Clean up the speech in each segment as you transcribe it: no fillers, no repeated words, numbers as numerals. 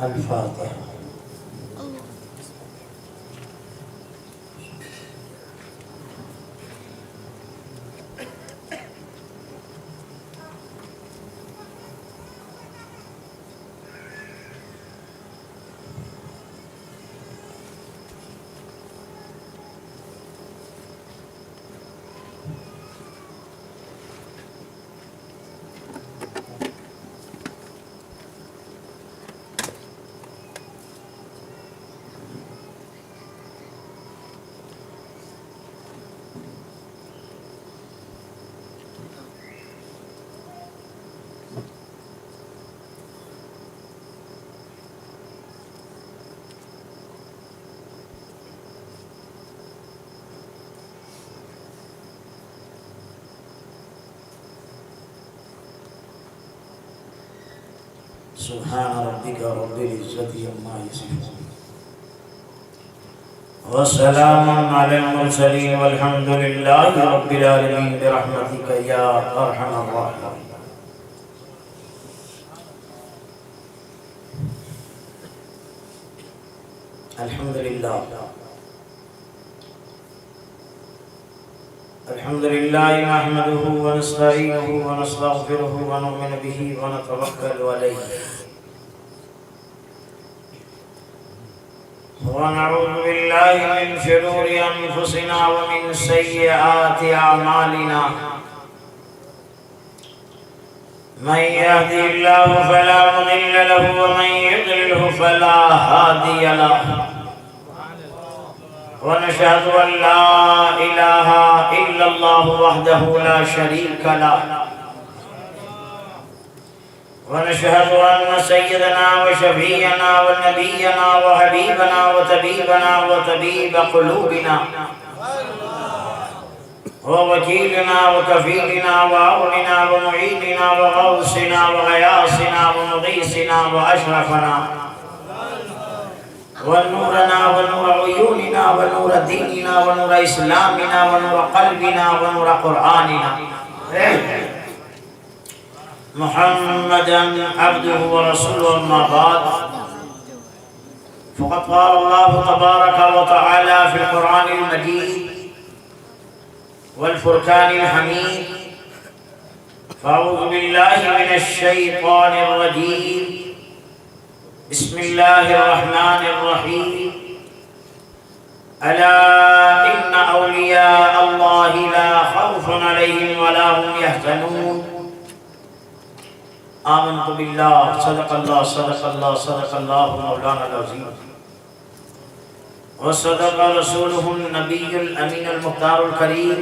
الفاتحہ۔ سبحان ربك رب العزة عما يصفون وسلام على المرسلين والحمد لله رب العالمين برحمتك يا أرحم الراحمين۔ الحمد لله نحمده ونستعينه ونستغفره ونؤمن به ونتوكل عليه ونعوذ بالله من شرور أنفسنا ومن سيئات أعمالنا، من يهدي الله فلا مضل له ومن يضلله فلا هادي له، ونشهد أن لا إله إلا الله وحده لا شريك له، ونشهد أن سيدنا وشفيعنا ونبينا وحبيبنا وطبيبنا وطبيب قلوبنا ووكيلنا وكفيلنا وعوننا ومعيننا وغوثنا وغياثنا ومغيثنا وأشرفنا ونورنا ونور عيوننا ونور ديننا ونور إسلامنا ونور قلبنا ونور قرآننا محمدا عبده ورسوله، أما بعد، فقد قال الله تبارك وتعالى في القرآن المجيد والفرقان الحميد: فأعوذ بالله من الشيطان الرجيم، بسم الله الرحمن الرحيم، ألا إن أولياء الله لا خوف عليهم ولا هم يحزنون۔ آمنت بالله، صدق الله صدق الله صدق الله مولانا العظيم، وصدق رسوله النبي الأمين المختار الكريم،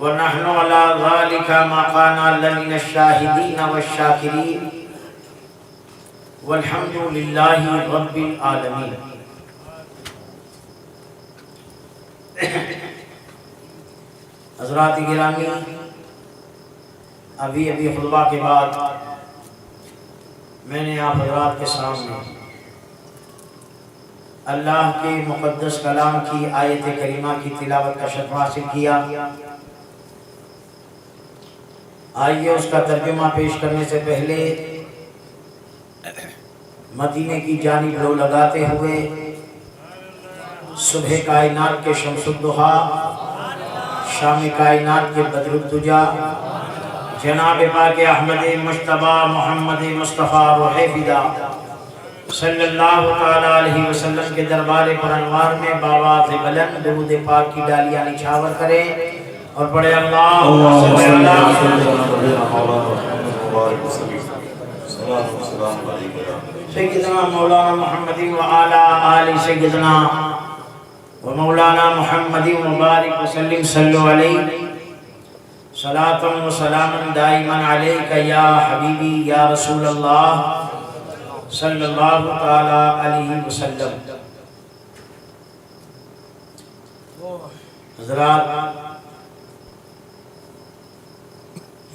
ونحن على ذلك ما كان لمن الشاهدين والشاكرين، والحمد لله رب العالمين۔ حضرات گرامی، ابھی خطبہ کے بعد میں نے آپ حضرات کے سامنے اللہ کے مقدس کلام کی آیت کریمہ کی تلاوت کا شرف حاصل کیا۔ آئیے اس کا ترجمہ پیش کرنے سے پہلے مدینے کی جانب رو لگاتے ہوئے صبح کائنات کے شمس الضحیٰ، شام کائنات کے بدر الدجا، جناب پاک احمد مجتبی محمد مصطفیٰ روح فدا صلی اللہ تعالیٰ علیہ وسلم کے دربار پر انوار میں بآواز بلند درود پاک کی ڈالیاں نچھاور کریں اور پڑھے اللہم صلی اللہ سیدنا مولانا محمد وعلا آل سیدنا و مولانا محمد مبارک وسلم صلو علیہ صلاة و سلام دائما علیک یا حبیبی یا رسول اللہ صلی اللہ تعالی علیہ وسلم۔ حضرات،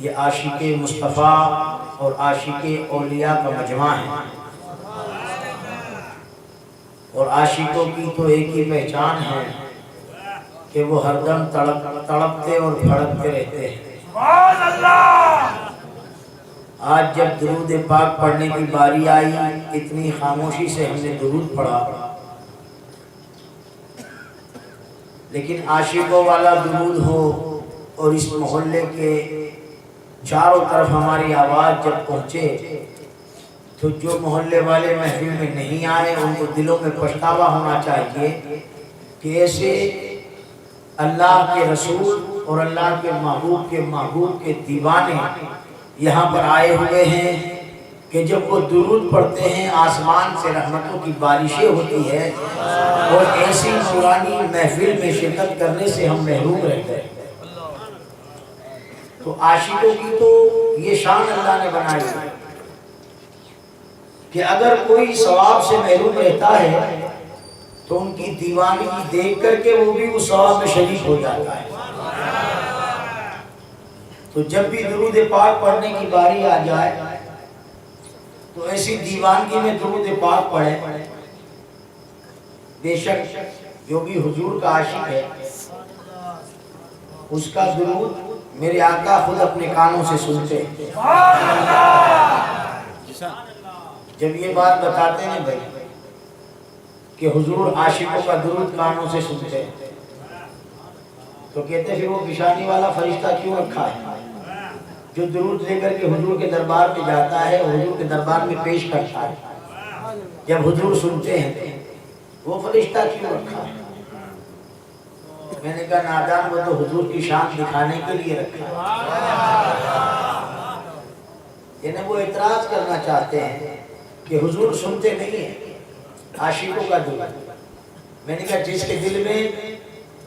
یہ عاشق مصطفیٰ اور عاشق اولیاء کا مجمع ہے، اور عاشقوں کی تو ایک ہی پہچان ہے کہ وہ ہر دم تڑپتے اور بھڑکتے رہتے ہیں۔ سبحان اللہ۔ آج جب درود پاک پڑھنے کی باری آئی، اتنی خاموشی سے ہم نے درود پڑھا، لیکن عاشقوں والا درود ہو اور اس محلے کے چاروں طرف ہماری آواز جب پہنچے تو جو محلے والے محفل میں نہیں آئے ان کو دلوں میں پچھتاوا ہونا چاہیے کہ ایسے اللہ کے رسول اور اللہ کے محبوب کے دیوانے یہاں پر آئے ہوئے ہیں کہ جب وہ درود پڑھتے ہیں آسمان سے رحمتوں کی بارشیں ہوتی ہے، اور ایسی پرانی محفل میں شرکت کرنے سے ہم محروم رہتے ہیں۔ تو عاشقوں کی تو یہ شان اللہ نے بنائی ہے کہ اگر کوئی ثواب سے محروم رہتا ہے تو ان کی دیوانگی دیکھ کر کے وہ بھی اس ثواب میں شریک ہو جاتا ہے۔ تو جب بھی درود پاک پڑھنے کی باری آ جائے تو ایسی دیوانگی میں درود پاک پڑھے۔ بے شک جو بھی حضور کا عاشق ہے اس کا درود میرے آقا خود اپنے کانوں سے سنتے ہیں۔ جب یہ بات بتاتے ہیں بھائی کہ حضور عاشقوں کا درود کانوں سے سنتے ہیں تو کہتے پھر وہ پیشانی والا فرشتہ کیوں رکھا ہے جو درود لے کر کے حضور کے دربار میں جاتا ہے، حضور کے دربار میں پیش کرتا ہے؟ جب حضور سنتے ہیں وہ فرشتہ کیوں رکھا ہے؟ میں نے کہا نادان، وہ تو حضور کی شان دکھانے کے لیے رکھا ہے۔ یعنی وہ اعتراض کرنا چاہتے ہیں کہ حضور سنتے نہیں ہیں عاشقوں کا درود۔ میں نے کہا جس کے دل میں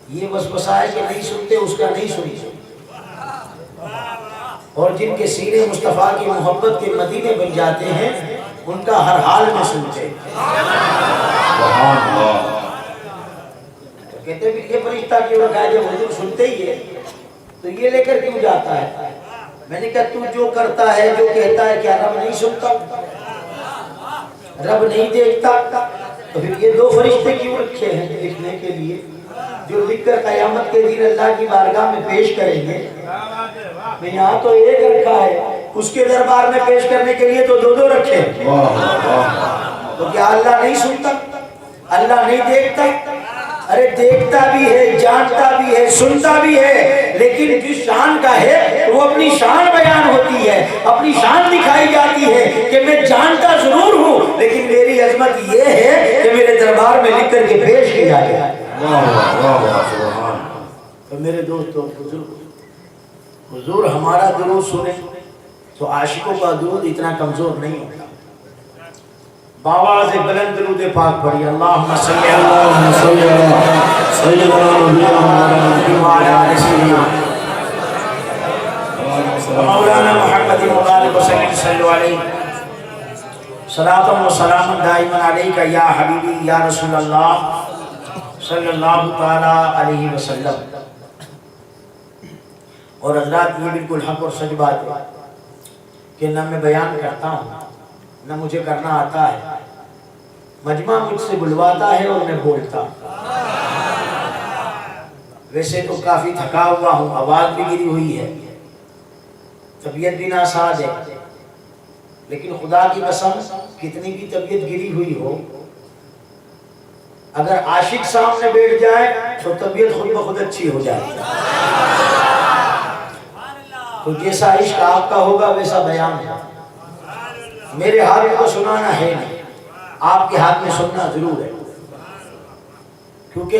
یہ وسوسہ ہے کہ نہیں سنتے اس کا نہیں سنتے، اور جن کے سینے مصطفیٰ کی محبت کے مدینے بن جاتے ہیں ان کا ہر حال میں سنتے ہیں۔ تو کہتے ہیں یہ فرشتہ کیوں رکھا ہے؟ جب حضور سنتے ہی ہے تو یہ لے کر کیوں جاتا ہے؟ میں نے کہا تو جو کرتا ہے، جو کہتا ہے، کیا رب نہیں سنتا؟ رب نہیں دیکھتا؟ تو پھر یہ دو فرشتے کیوں رکھے ہیں؟ لکھنے کے لیے، جو لکھ کر قیامت کے دن اللہ کی بارگاہ میں پیش کریں گے۔ میں یہاں تو ایک رکھا ہے، اس کے دربار میں پیش کرنے کے لیے تو دو رکھے۔ تو کیا اللہ نہیں سنتا؟ اللہ نہیں دیکھتا؟ ارے دیکھتا بھی ہے، جانتا بھی ہے، سنتا بھی ہے، لیکن جس شان کا ہے وہ اپنی شان بیان ہوتی ہے، اپنی شان دکھائی جاتی ہے کہ میں جانتا ضرور ہوں لیکن میری عظمت یہ ہے کہ میرے دربار میں لکھ کر کے پیش کیا جائے۔ تو میرے دوستو، حضور ہمارا درود سنے تو عاشقوں کا درود اتنا کمزور نہیں ہوتا۔ باواز بلند درود پاک پڑھی، اللہم صلی علی سیدنا مولانا محمد مبارک وسلم صلی علیہ صلاۃ و سلام دائما علیک یا حبیبی یا رسول اللہ صلی اللہ تعالی علیہ وسلم۔ اور حضرات یہ بالکل حق اور سچ بات ہے کہ نہ میں بیان کرتا ہوں نہ مجھے کرنا آتا ہے، مجمع مجھ سے بلواتا ہے اور میں بولتا ہوں۔ ویسے تو کافی تھکا ہوا ہوں، آواز بھی گری ہوئی ہے، طبیعت بھی ناساز ہے، لیکن خدا کی قسم کتنی بھی طبیعت گری ہوئی ہو، اگر عاشق سامنے بیٹھ جائے تو طبیعت خود بخود اچھی ہو جائے۔ تو جیسا عشق آپ کا ہوگا ویسا بیان ہے۔ میرے ہاتھ میں تو سنانا ہے نہیں، آپ کے ہاتھ میں سننا ضرور ہے، کیونکہ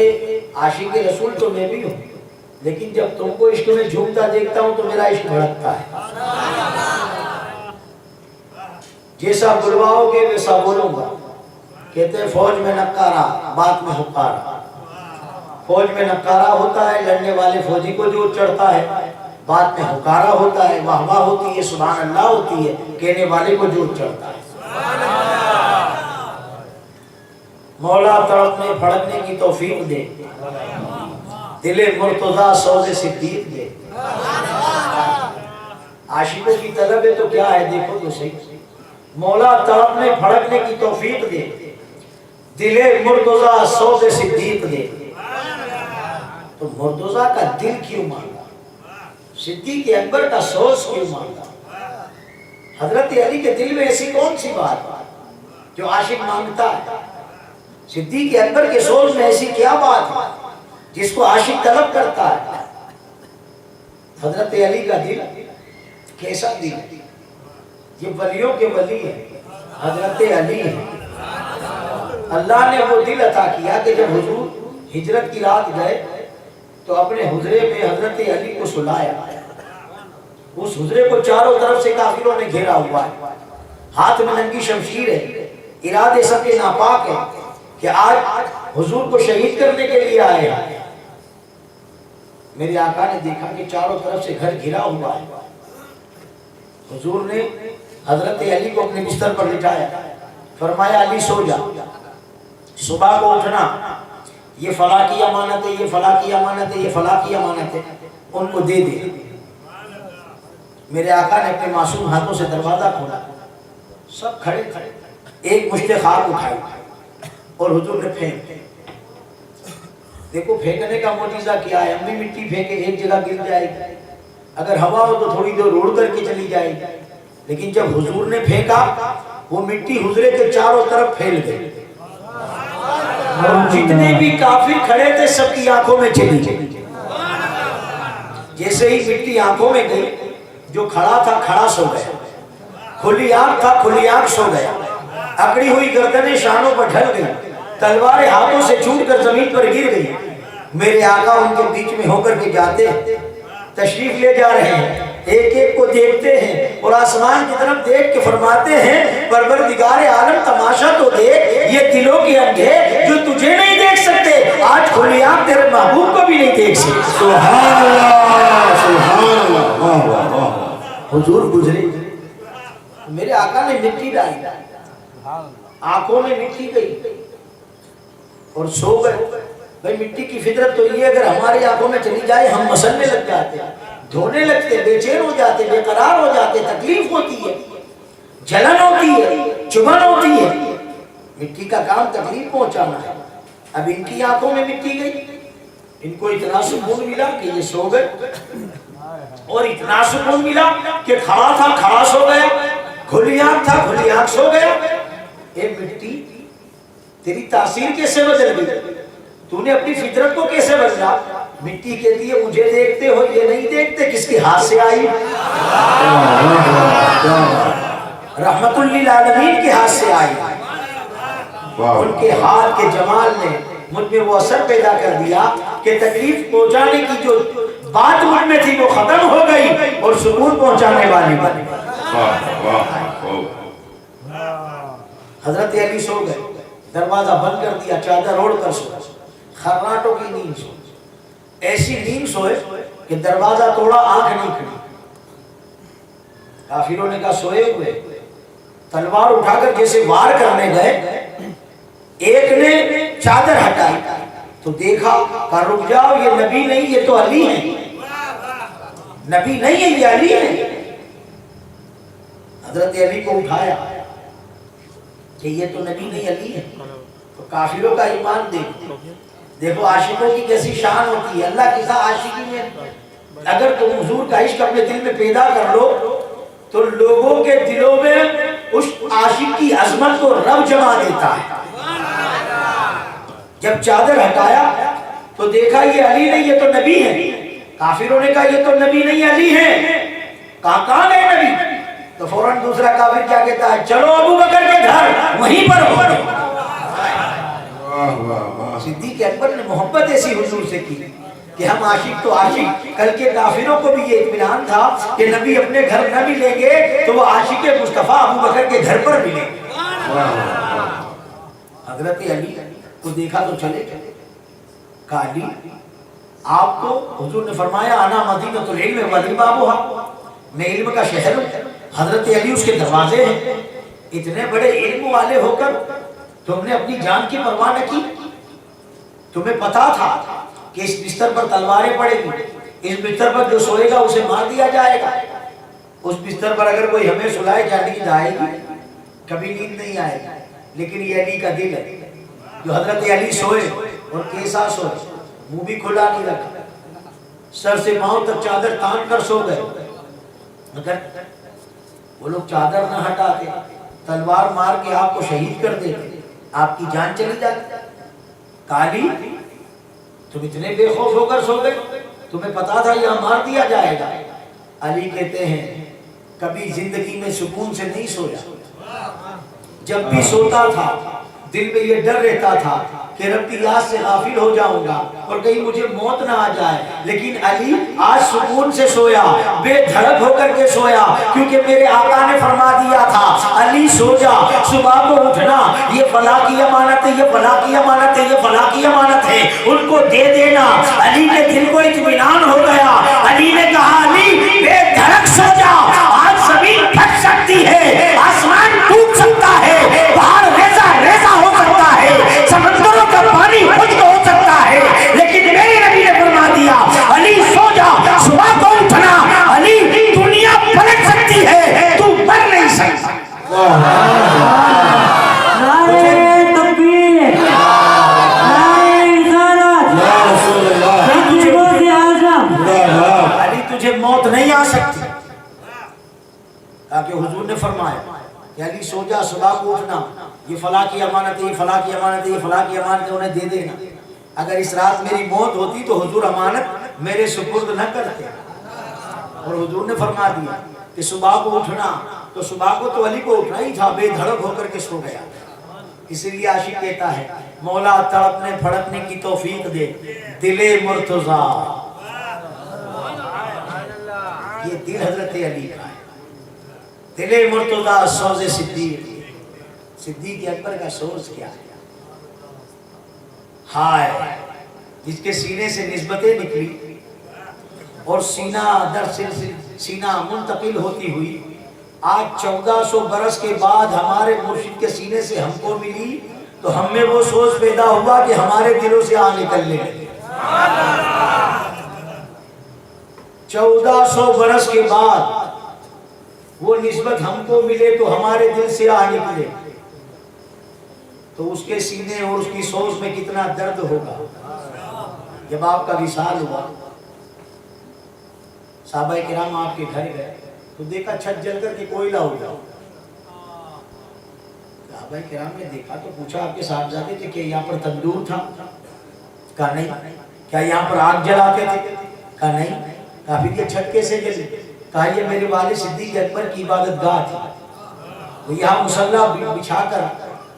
عاشق رسول تو میں بھی ہوں، لیکن جب تم کو عشق میں جھومتا دیکھتا ہوں تو میرا عشق بھڑکتا ہے۔ جیسا بلواؤ گے ویسا بولوں گا۔ کہتے ہیں فوج میں نکارا بات میں حکارا۔ فوج میں نکارا ہوتا ہے، لڑنے والے فوجی کو جو چڑھتا ہے، بات میں حکارا ہوتا ہے، واہ واہ ہوتی ہے، سبحان اللہ ہوتی ہے، کہنے والے کو جو چڑھتا ہے۔ مولا تڑپنے پھڑکنے کی توفیق دے، دل مرتضیٰ سوز صدیق دے۔ عاشقوں کی طلب ہے تو کیا ہے، دیکھو تو صحیح۔ مولا تڑپنے پھڑکنے کی توفیق دے، دل مرتضیٰ سوز صدیق دے۔ تو مرتضیٰ کا دل کیوں مانگا؟ صدیق اکبر کا سوز کیوں مانگا؟ حضرت علی کے دل میں ایسی کون سی بات جو عاشق مانگتا ہے؟ صدیق اکبر کے سوز میں ایسی کیا بات ہے جس کو عاشق طلب کرتا ہے؟ حضرت علی کا دل کیسا دل ہے؟ یہ ولیوں کے ولی ہے، حضرت علی ہے۔ اللہ نے وہ دل عطا کیا کہ جب حضور ہجرت کی رات گئے تو اپنے حجرے میں حضرت علی کو سلایا۔ اس حجرے کو چاروں طرف سے کافروں نے گھیرا ہوا ہے، ہاتھ میں ننگی شمشیر ہے، ارادے سب کے ناپاک ہیں کہ آج حضور کو شہید کرنے کے لیے آئے ہیں۔ میرے آقا نے دیکھا کہ چاروں طرف سے گھر گھرا ہوا ہے۔ حضور نے حضرت علی کو اپنے بستر پر لٹایا، فرمایا علی سو جا، صبح کو اٹھنا، یہ فلاں کی امانت ہے، یہ فلاں کی امانت ہے، یہ فلاں کی امانت ہے، ان کو دے دے۔ میرے آقا نے اپنے معصوم ہاتھوں سے دروازہ کھولا، سب کھڑے کھڑے، ایک مشت خاک اٹھائی اور حضور نے پھینک۔ دیکھو پھینکنے کا معجزہ کیا ہے، ہم بھی مٹی پھینکے ایک جگہ گر جائے گی، اگر ہوا ہو تو تھوڑی دیر روڑ کر کے چلی جائے گی، لیکن جب حضور نے پھینکا وہ مٹی حضرے کے چاروں طرف پھیل گئی اور جتنے بھی کافر کھڑے تھے سب کی آنکھوں میں چلی گئی۔ جیسے ہی مٹی آنکھوں میں گئی، جو کھڑا تھا کھڑا سو گیا، کھلی آنکھ تھا کھلی آنکھ سو گیا، اکڑی ہوئی گردنیں شانوں پر ڈھل گئی، تلواریں ہاتھوں سے چھوٹ کر زمین پر گر گئی۔ میرے آقا ان کے بیچ میں ہو کر کے جاتے ہیں، تشریف لے جا رہے ہیں، ایک ایک کو دیکھتے ہیں اور آسمان کی طرف دیکھ کے فرماتے ہیں پروردگار عالم تماشا تو دیکھ، یہ دلوں کے اندھے جو تجھے نہیں دیکھ سکتے آج کھلی آنکھ تیرے محبوب کو بھی نہیں دیکھ سکتے۔ سبحان اللہ سبحان اللہ، واہ واہ واہ۔ حضور گزرے، میرے آقا نے مٹی ڈالی، آنکھوں میں مٹی گئی اور سو گئے۔ بھئی مٹی کی فطرت تو یہ اگر ہماری آنکھوں میں چلی جائے ہم مسلنے لگ جاتے، دھونے لگتے، بے چین ہو جاتے، بے قرار ہو جاتے، تکلیف ہوتی ہے، جلن ہوتی ہے، چبھن ہوتی ہے۔ مٹی کا کام تکلیف پہنچانا ہے۔ اب ان کی آنکھوں میں مٹی گئی، ان کو اتنا سکون ملا کہ یہ سو گئے، اور اتنا سکون ملا کہ کھڑا تھا کھڑا سو گیا، کھلی آنکھ تھا کھلی آنکھ سو گیا۔ اے مٹی تیری تاثیر کیسے بدل گئی؟ تو نے اپنی فطرت کو کیسے بدلا؟ مٹی کہتی ہے مجھے دیکھتے ہو یہ نہیں دیکھتے کس کے ہاتھ سے آئی؟ رحمت للعالمین کے ہاتھ سے آئی۔ ان کے ہاتھ کے جمال نے مجھ میں وہ اثر پیدا کر دیا کہ تکلیف پہنچانے کی جو بات مجھ میں تھی وہ ختم ہو گئی اور سکون پہنچانے والی بن گئی۔ حضرت علی سو گئے، دروازہ بند کر دیا، چادر اوڑھ کر سو، خرناٹوں کی نیند سو، ایسی نیند سوئے کہ دروازہ توڑا آنکھ نہیں کھلی۔ کافروں نے کہا سوئے ہوئے، تلوار اٹھا کر جیسے وار کرنے گئے، ایک نے چادر ہٹائی تو دیکھا، کہا رک جاؤ یہ نبی نہیں یہ تو علی ہے، نبی نہیں ہے یہ علی ہے۔ حضرت علی کو اٹھایا کہ یہ تو نبی نہیں علی ہے۔ تو کافروں کا ایمان دیکھو عاشقوں کی کیسی شان ہوتی ہے۔ اللہ کی عاشقی میں اگر تم حضور کا عشق اپنے دل میں پیدا کر لو تو لوگوں کے دلوں میں اس عاشق کی عظمت کو رب جما دیتا ہے۔ جب چادر ہٹایا تو دیکھا یہ علی نہیں یہ تو نبی ہے۔ کافروں نے کہا یہ تو نبی نہیں علی ہے۔ کہاں گئے نبی؟ تو فوراً دوسرا کافر کیا کہتا ہے چلو ابو بکر کے گھر وہیں پر ہو۔ صدیق اکبر نے محبت ایسی حضور سے کی کہ ہم عاشق تو عاشق، کل کے کافروں کو بھی یہ اطمینان تھا کہ نبی اپنے گھر نہ ملیں گے تو وہ عاشق مصطفیٰ ابو بکر کے گھر پر ملیں گے۔ حضرت علی کو دیکھا تو چلے گئے، کہا علی آپ کو حضور نے فرمایا انا مدینۃ العلم والبابھا، میں علم کا شہر ہوں، حضرت علی اس کے دروازے ہیں۔ اتنے بڑے علم والے ہو کر تم نے اپنی جان کی پرواہ نہ کی؟ تمہیں پتا تھا کہ اس بستر پر تلواریں پڑیں گی، اس بستر پر جو سوئے گا اسے مار دیا جائے گا، اس بستر پر اگر کوئی ہمیں سلائے جا نیند آئے گی؟ کبھی نیند نہیں آئے گی۔ لیکن یہ علی کا دل ہے، جو حضرت علی سوئے اور کیسا سوئے، منہ بھی کھلا نہیں رکھا، سر سے پاؤں تک چادر تان کر سو گئے، مگر وہ لوگ چادر نہ ہٹاتے، تلوار مار کے آپ کو شہید کر دیتے، آپ کی جان چلی جاتی۔ کالی تم اتنے بے خوف ہو کر سو گئے، تمہیں پتا تھا یہاں مار دیا جائے گا۔ علی کہتے ہیں کبھی زندگی میں سکون سے نہیں سویا، جب بھی سوتا تھا دل میں یہ ڈر رہتا تھا کہ رب کی یاد سے غافل ہو جاؤں گا اور کہیں مجھے موت نہ آ جائے، لیکن علی آج سکون سے سویا، بے دھڑک ہو کر کے سویا، کیونکہ میرے آقا نے فرما دیا تھا علی سو جا، صبح کو اٹھنا، یہ فلاں کی امانت ہے، یہ فلاں کی امانت ہے، یہ فلاں کی امانت ہے، ان کو دے دینا۔ علی کے دل کو اطمینان ہو گیا، علی نے کہا علی بے دھڑک سو جا، آج زمین پھٹ سکتی ہے، آسمان ٹوٹ سکتا ہے، باہر ریزہ ریزہ ہو سکتا ہے، سمندروں کا پانی خشک ہو سکتا ہے، لیکن میرے نبی نے فرما دیا علی سو جا، صبح کو اٹھنا، علی دنیا پلٹ سکتی ہے، تو مر نہیں سکتا۔ نعرہ تکبیر، نعرہ رسالت، غوث اعظم، علی تجھے موت نہیں آ سکتی، تاکہ حضور نے فرمایا کہ علی سو جا، صبح کو اٹھنا، یہ فلاں کی امانت ہے، یہ فلاں کی امانت ہے، یہ فلاں کی امانت ہے، انہیں دے دینا۔ اگر اس رات میری موت ہوتی تو حضور امانت میرے سپرد نہ کرتے، اور حضور نے فرما دیا کہ صبح کو اٹھنا، تو صبح کو تو علی کو اٹھنا ہی تھا، بے دھڑک ہو کر کے سو گیا۔ اسی لیے عاشق کہتا ہے مولا تڑپنے پھڑکنے کی توفیق دے دل مرتضیٰ، یہ دل حضرت علی کا ہے، دل مرتضیٰ سوز صدیق، صدیق اکبر کا سوز کیا ہے؟ ہائے جس کے سینے سے نسبتیں نکلی اور سینہ در سینہ منتقل ہوتی ہوئی، آج 1400 برس کے بعد ہمارے مرشد کے سینے سے ہم کو ملی، تو ہم میں وہ سوز پیدا ہوا کہ ہمارے دلوں سے آ نکلنے لگے۔ 1400 برس کے بعد وہ نسبت ہم کو ملے تو ہمارے دل سے آ نکلے، تو اس کے سینے اور اس کی سوز میں کتنا درد ہوگا۔ جب آپ کا وصال ہوا، صحابہ کرام آپ کے گھر گئے تو دیکھا چھت جل کر کے کوئلہ ہو گیا۔ صحابہ کرام نے دیکھا تو پوچھا آپ کے صاحبزادے تھے کہ یہاں پر تندور تھا؟ کہا نہیں۔ کیا یہاں پر آگ جلاتے تھے؟ کہا نہیں۔ کہا پھر یہ چھت کیسے جلی؟ کہا یہ میرے والد صدیق اکبر کی عبادت گاہ تھی، وہ یہاں مصلی بچھا کر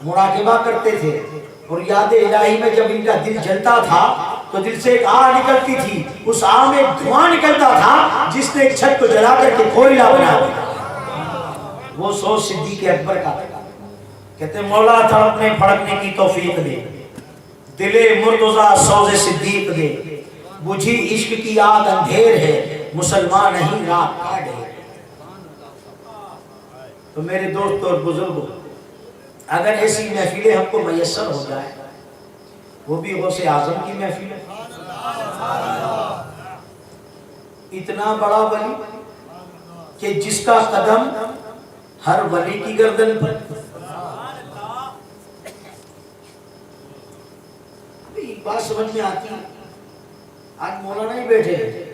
مراقبہ کرتے تھے، اور یاد الہی میں جب ان کا دل جلتا تھا تو دل سے ایک آگ نکلتی تھی، اس آگ میں دھواں نکلتا تھا جس نے چھت کو جلا کر کے کوئلہ بنا دیا۔ وہ سوز صدیق اکبر کا تھا۔ کہتے ہیں مولا تڑپنے پھڑکنے کی توفیق دے، دل مرتضیٰ سوز صدیق دے، بجھی عشق کی آگ اندھیر ہے، مسلمان نہیں رات کاٹ ہے۔ تو میرے دوست اور بزرگوں، اگر ایسی محفلیں ہم کو میسر ہو جائے، وہ بھی غوث اعظم کی محفل ہے، اتنا بڑا ولی کہ جس کا قدم ہر ولی کی گردن پر، بات سمجھ میں آتی ہے۔ آج مولانا ہی بیٹھے ہیں،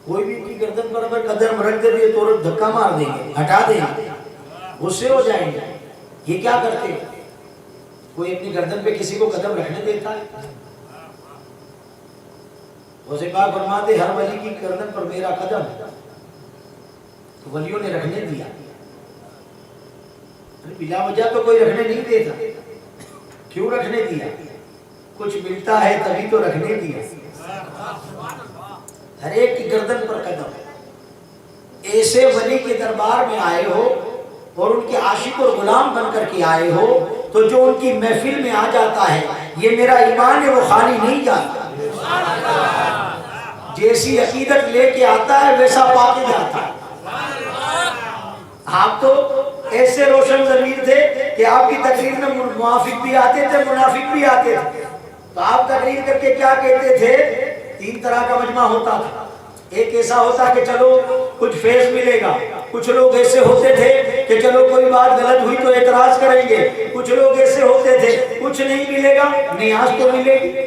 کوئی بھی کی گردن پر اگر قدم رکھ دے تو دھکا مار دیں گے، ہٹا دیں گے، غصے ہو جائیں گے۔ یہ کیا کرتے؟ کوئی اپنی گردن پہ کسی کو قدم رکھنے دیتا ہے؟ غوث پاک فرماتے ہر ولی کی گردن پر میرا قدم، تو ولیوں نے رکھنے دیا، بلا وجہ تو کوئی رکھنے نہیں دیتا۔ کیوں رکھنے دیا؟ کچھ ملتا ہے تبھی تو رکھنے دیا۔ ہر ایک کی گردن پر قدم۔ ایسے ولی کے دربار میں آئے ہو اور ان کے عاشق اور غلام بن کر کے آئے ہو، تو جو ان کی محفل میں آ جاتا ہے، یہ میرا ایمان ہے، وہ خالی نہیں جاتا۔ جیسی عقیدت لے کے آتا ہے ویسا پا کے جاتا ہے۔ آپ تو ایسے روشن ضمیر تھے کہ آپ کی تقریر میں موافق بھی آتے تھے، منافق بھی آتے تھے، تو آپ تقریر کر کے کیا کہتے تھے؟ 3 طرح کا مجمع ہوتا تھا۔ ایک ایسا ہوتا کہ چلو کچھ فیض ملے گا، کچھ لوگ ایسے ہوتے تھے کہ چلو کوئی بات غلط ہوئی تو اعتراض کریں گے، کچھ لوگ ایسے ہوتے تھے کچھ نہیں ملے گا، نیاز تو ملے گی۔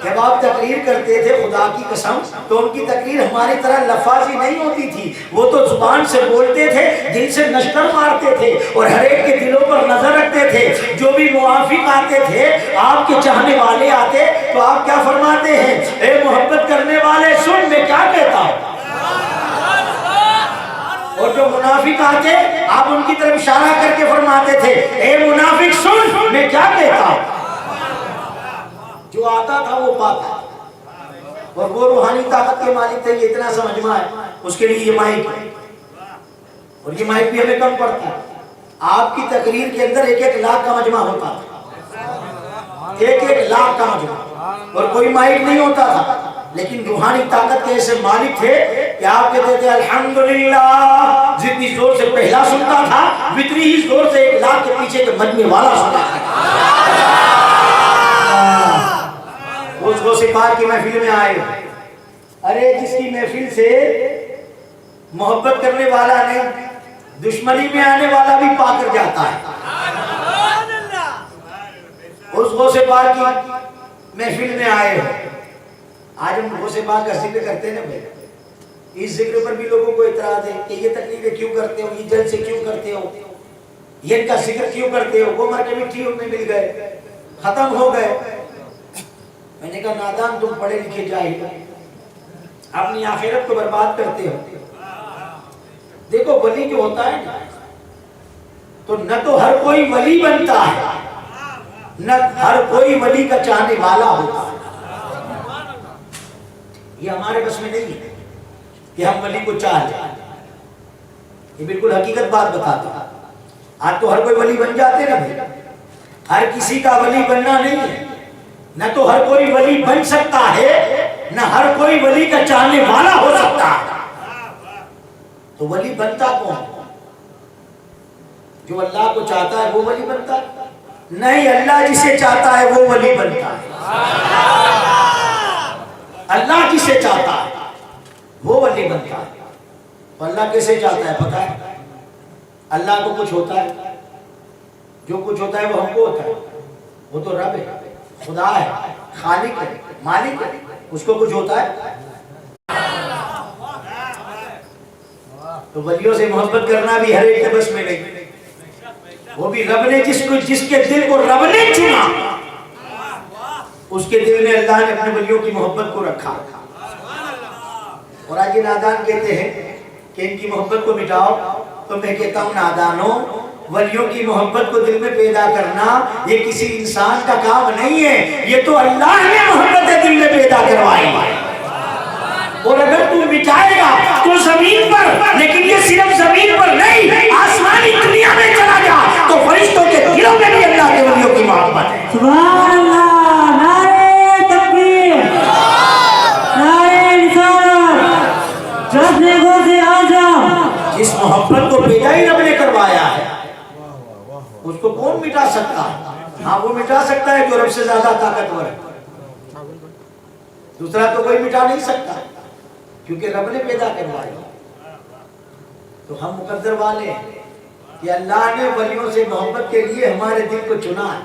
جب آپ تقریر کرتے تھے خدا کی قسم تو ان کی تقریر ہماری طرح لفاظی نہیں ہوتی تھی، وہ تو زبان سے بولتے تھے، دل سے نشتر مارتے تھے اور ہر ایک کے دلوں پر نظر رکھتے تھے۔ جو بھی موافق آتے تھے، آپ کے چاہنے والے آتے تو آپ کیا فرماتے ہیں؟ اے محبت کرنے والے سن میں کیا کہتا ہوں۔ اور جو منافق آتے آپ ان کی طرف اشارہ کر کے فرماتے تھے اے منافق سن میں کیا کہتا ہوں۔ جو آتا تھا وہ پاتا، اور وہ روحانی طاقت کے مالک تھے۔ یہ اتنا سا مجمع ہے، اس کے لیے یہ مائک ہے، اور یہ مائک بھی ہمیں کم پڑتا ہے۔ آپ کی تقریر کے اندر 1-1 لاکھ کا مجمع ہوتا تھا، 1-1 لاکھ کا مجمع، اور کوئی مائک نہیں ہوتا تھا، لیکن روحانی طاقت کے ایسے مالک تھے کہ آپ کہتے تھے الحمدللہ، جتنی زور سے پہلا سنتا تھا اتنی ہی زور سے 1 لاکھ کے پیچھے کے مجمع والا سنتا تھا۔ اس کو سپاہ کی محفل میں آئے، ارے جس کی محفل سے محبت کرنے والا نہیں، دشمنی میں آنے والا بھی پا کر جاتا ہے۔ اس غوث پاک کی محفل میں آئے ہو، آج ہم غوث پاک کا ذکر کرتے ہیں نا بھائی، اس ذکر پر بھی لوگوں کو اعتراض ہے کہ یہ تقریریں کیوں کرتے ہو، یہ جلسے کیوں کرتے ہو، یہ ان کا ذکر کیوں کرتے ہو، وہ مر کے مٹی میں مل گئے، ختم ہو گئے۔ میں نے کہا نادان تم پڑھے لکھے جاہل اپنی آخرت کو برباد کرتے ہو۔ دیکھو ولی جو ہوتا ہے نا، تو نہ تو ہر کوئی ولی بنتا ہے، نہ ہر کوئی ولی کا چاہنے والا ہوتا ہے۔ یہ ہمارے بس میں نہیں ہے کہ ہم ولی کو چاہ لیں، یہ بالکل حقیقت بات بتاتا ہے۔ آج تو ہر کوئی ولی بن جاتے نا بھائی، ہر کسی کا ولی بننا نہیں ہے، نہ تو ہر کوئی ولی بن سکتا ہے، نہ ہر کوئی ولی کا چاہنے والا ہو سکتا ہے۔ تو ولی بنتا کون؟ جو اللہ کو چاہتا ہے وہ ولی بنتا ہے؟ نہیں، اللہ جسے چاہتا ہے وہ ولی بنتا ہے۔ اللہ جسے چاہتا ہے وہ ولی بنتا ہے۔ تو اللہ کیسے چاہتا ہے پتہ ہے؟ اللہ کو کچھ ہوتا ہے، جو کچھ ہوتا ہے وہ ہم کو ہوتا ہے، وہ تو رب ہے، خدا ہے، خالق ہے، مالک ہے، اس کو کچھ ہوتا ہے۔ تو ولیوں سے محبت کرنا بھی ہر ایک کے بس میں نہیں، وہ بھی رب نے جس کے دل کو رب نے چنا، اس کے دل میں اللہ نے اپنے ولیوں کی محبت کو رکھا۔ اور آج یہ نادان کہتے ہیں کہ ان کی محبت کو مٹاؤ، تو میں کہتا ہوں نادانوں، ولیوں کی محبت کو دل میں پیدا کرنا یہ کسی انسان کا کام نہیں ہے، یہ تو اللہ نے محبت دل میں پیدا کروائی ہے۔ اور اگر تو مٹائے گا تو زمین پر، لیکن یہ صرف زمین پر نہیں، آسمانی دنیا میں چلا جا تو فرشتوں کے دلوں میں بھی اللہ کے ولیوں کی محبت ہے۔ سبحان اللہ، نعرہ تکبیر، نعرہ رسالت، رب نے غوث اعظم، جس محبت کو پیدا ہی رب نے کروایا ہے، اس کو کون مٹا سکتا ہے؟ ہاں وہ مٹا سکتا ہے جو رب سے زیادہ طاقتور ہے، دوسرا تو کوئی مٹا نہیں سکتا کیونکہ رب نے پیدا کروایا۔ تو ہم مقدر والے ہیں کہ اللہ نے ولیوں سے محبت کے لیے ہمارے دل کو چنا ہے،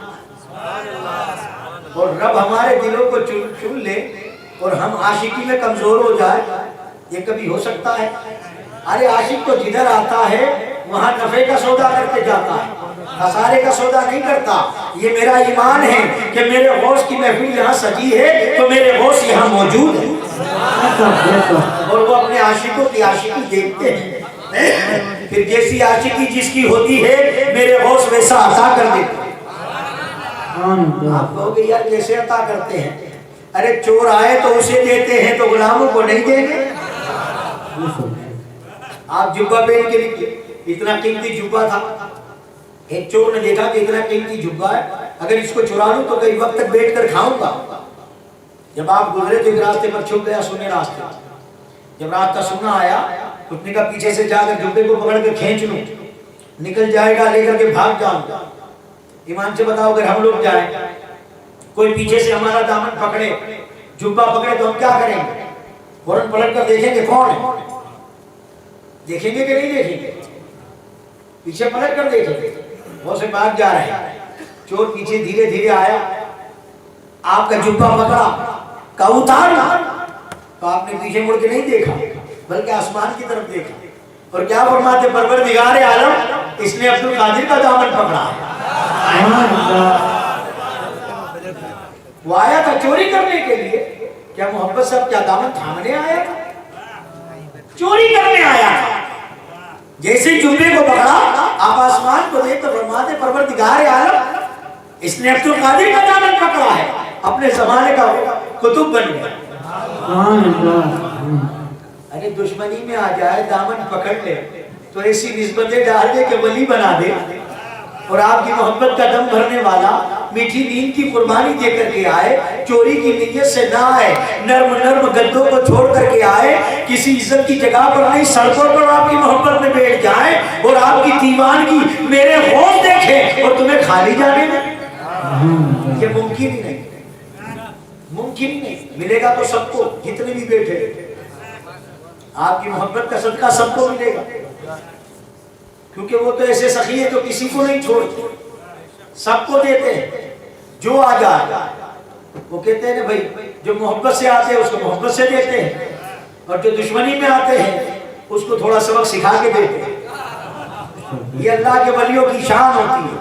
اور رب ہمارے دلوں کو چن لے اور ہم عاشقی میں کمزور ہو جائے، یہ کبھی ہو سکتا ہے؟ ارے عاشق تو جدھر آتا ہے وہاں نفع کا سودا کرتے جاتا ہے، خسارے کا سودا نہیں کرتا۔ یہ میرا ایمان ہے کہ میرے غوث کی محفل یہاں سجی ہے تو میرے غوث یہاں موجود ہے، اور وہ اپنے عاشقوں کی عاشقی دیکھتے ہیں، پھر جیسی عاشقی جس کی ہوتی ہے میرے غوث ویسا عطا کر دیتے ہیں۔ آپ کہو گے یار کیسے عطا کرتے ہیں؟ ارے چور آئے تو اسے دیتے ہیں تو غلاموں کو نہیں دیں گے؟ آپ جبہ پہن کے نکلے، اتنا قیمتی جبہ تھا، ایک چور نے دیکھا کہ اتنا قیمتی جبہ ہے، اگر اس کو چرا لوں تو کئی وقت تک بیٹھ کر کھاؤں گا۔ جب آپ گزرے تو ایک راستے پر چھپ گیا، سونے راستے، جب رات کا سونا آیا اس نے کہا پیچھے سے جا کر جبے کو پکڑ کے کھینچ لوں، نکل جائے گا لے کر کے بھاگ جاؤں گا۔ ایمان سے بتاؤ اگر ہم لوگ جائیں، کوئی پیچھے سے ہمارا دامن پکڑے، جبہ پکڑے تو ہم کیا کریں گے؟ فوراً پلٹ کر دیکھیں گے کون ہے، دیکھیں گے کہ نہیں دیکھیں گے؟ پیچھے پلٹ کر دیکھیں گے، وہ سے بھاگ جا رہے ہیں، چور پیچھے دھیرے دھیرے آیا، آپ کا جبہ پکڑا، کہا اتار نا، تو آپ نے پیچھے مڑ کے نہیں دیکھا بلکہ آسمان کی طرف دیکھا اور کیا فرماتے پروردگار عالم اس نے عبد القادر کا دامن پکڑا ہے۔ وہ آیا تھا چوری کرنے کے لیے، کیا محبت صاحب کیا دامن تھامنے آیا تھا؟ چوری کرنے آیا تھا۔ جیسے جمعے کو پکڑا آپ آسمان کو دیکھ تو فرماتے پروردگار عالم اس نے عبد القادر کا دامن پکڑا ہے، اپنے زمانے کا قطب بن گیا۔ ارے دشمنی میں آ جائے دامن پکڑ لے تو ایسی نسبتیں ڈال دے کہ ولی بنا دے، اور آپ کی محبت کا دم بھرنے والا میٹھی نیند کی قربانی دے کر کے آئے، چوری کی نیت سے نہ آئے، نرم نرم گدوں کو چھوڑ کر کے آئے، کسی عزت کی جگہ پر نہیں سڑکوں پر آپ کی محبت میں بیٹھ جائیں اور آپ کی دیوانگی میرے خوف دیکھیں اور تمہیں خالی جانے میں، یہ ممکن ہی نہیں، ممکن ہی نہیں۔ ملے گا تو سب کو، جتنے بھی بیٹھے آپ کی محبت کا صدقہ سب کو ملے گا، کیونکہ وہ تو ایسے سخی ہے جو کسی کو نہیں چھوڑتے، سب کو دیتے ہیں۔ جو آ جائے وہ کہتے ہیں بھائی جو محبت سے آتے ہیں اس کو محبت سے دیتے ہیں، اور جو دشمنی میں آتے ہیں اس کو تھوڑا سبق سکھا کے دیتے ہیں۔ یہ اللہ کے ولیوں کی شان ہوتی ہے،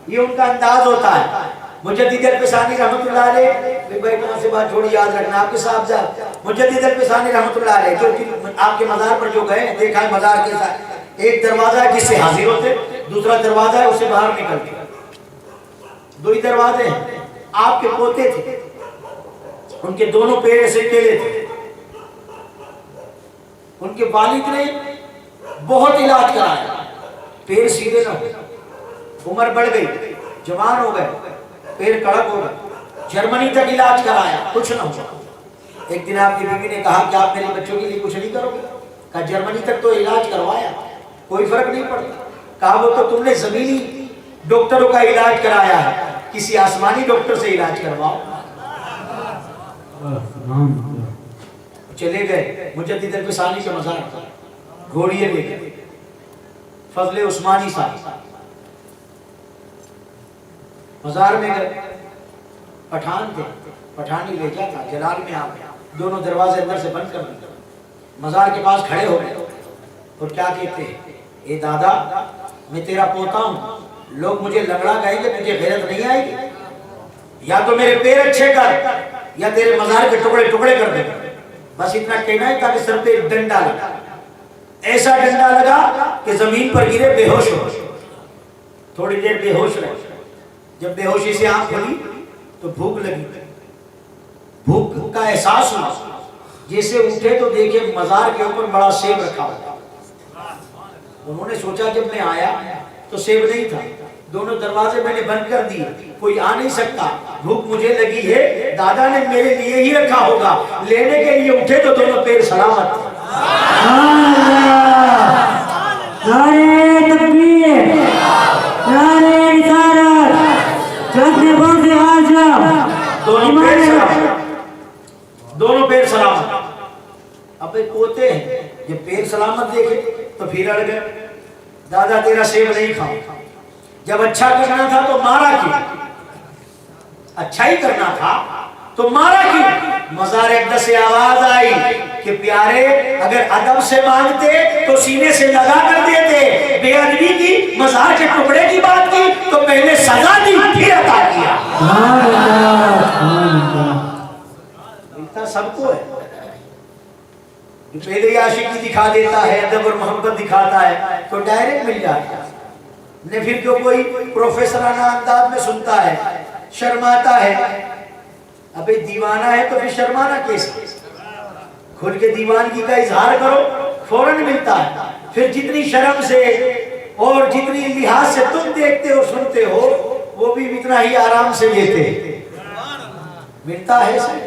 یہ ان کا انداز ہوتا ہے۔ مجدد الفسانی رحمۃ اللہ علیہ، بھائی کہاں سے بات چھوڑی، یاد رکھنا آپ کے صاحبزاد مجدد الفسانی رحمۃ اللہ علیہ جو آپ کے مزار پر جو گئے، دیکھا ہے مزار کے ساتھ ایک دروازہ ہے جس سے حاضر ہوتے، دوسرا دروازہ ہے اس سے باہر نکلتے، دو ہی دروازے ہیں۔ آپ کے پوتے تھے، ان کے دونوں پیر ایسے ٹیڑھے تھے، ان کے والد نے بہت علاج کرایا، پیر سیدھے نہ ہوئے، عمر بڑھ گئی، جوان ہو گئے، پیر کڑک ہو گئے، جرمنی تک علاج کرایا، کچھ نہ ہوا۔ ایک دن آپ کی بیوی نے کہا کہ آپ میرے بچوں کے لیے کچھ نہیں کرو گے؟ کہا جرمنی تک تو علاج کروایا، کوئی فرق نہیں پڑتا۔ کہا وہ تو تم نے زمینی ڈاکٹروں کا علاج کرایا ہے، کسی آسمانی ڈاکٹر سے علاج کرواؤ۔ چلے گئے مجدد الفسانی کے مزار پر، گھوڑیے لے گئے، فضل عثمانی صاحب مزار میں گئے، پٹھان تھے، پٹھانی لے جاتا جلال میں آ گیا، دونوں دروازے اندر سے بند کر دیا، مزار کے پاس کھڑے ہو گئے اور کیا کہتے ہیں، اے دادا میں تیرا پوتا ہوں، لوگ مجھے لنگڑا کہیں گے، تجھے غیرت نہیں آئے گی؟ یا تو میرے پیر اچھے کر یا تیرے مزار کے ٹکڑے ٹکڑے کر دے، بس اتنا کہنا ہے تاکہ سر پہ ڈنڈا لگا، ایسا ڈنڈا لگا کہ زمین پر گرے، بے ہوش ہو، تھوڑی دیر بے ہوش رہے، جب بے ہوشی سے آنکھ کھلی تو بھوک لگی، بھوک کا احساس ہوا، جیسے اٹھے تو دیکھے مزار کے اوپر بڑا سیب رکھا ہوا، انہوں نے سوچا جب میں آیا تو سیب نہیں تھا، دونوں دروازے میں نے بند کر دیے، کوئی آ نہیں سکتا، بھوک مجھے لگی ہے، دادا نے میرے لیے ہی رکھا ہوگا، لینے کے لیے اٹھے تو دونوں پیر سلامت۔ نعرہ تکبیر، نعرہ رسالت، جذب غوث اعظم، دونوں پیر سلامت۔ اب ایک پوتے ہیں، جب پیر سلامت دیکھے تو پھر اڑ گئے، دادا تیرا سیب نہیں کھاؤں، جب اچھا کرنا تھا تو مارا کیوں؟ اچھا ہی کرنا تھا تو مارا کیوں؟ مزار اقدس سے آواز آئی کہ پیارے اگر ادب سے مانگتے تو سینے سے لگا کر دیتے، بے ادبی کی، مزار کے ٹکڑے کی بات کی تو پہلے سزا دی پھر عطا کیا۔ ملتا سب کو ہے، پہلے ہی عاشقی دکھا دیتا ہے، ادب اور محبت دکھاتا ہے تو ڈائریکٹ مل جاتا ہے، نے پھر جو کوئی پروفیسرانہ انداز میں سنتا ہے، شرماتا ہے، ابھی دیوانہ ہے تو پھر شرمانا کیسے؟ کھل کے دیوانگی کا اظہار کرو، فوراً ملتا ہے۔ پھر جتنی شرم سے اور جتنی لحاظ سے تم دیکھتے ہو سنتے ہو وہ بھی اتنا ہی آرام سے لیتے، ملتا ہے سے۔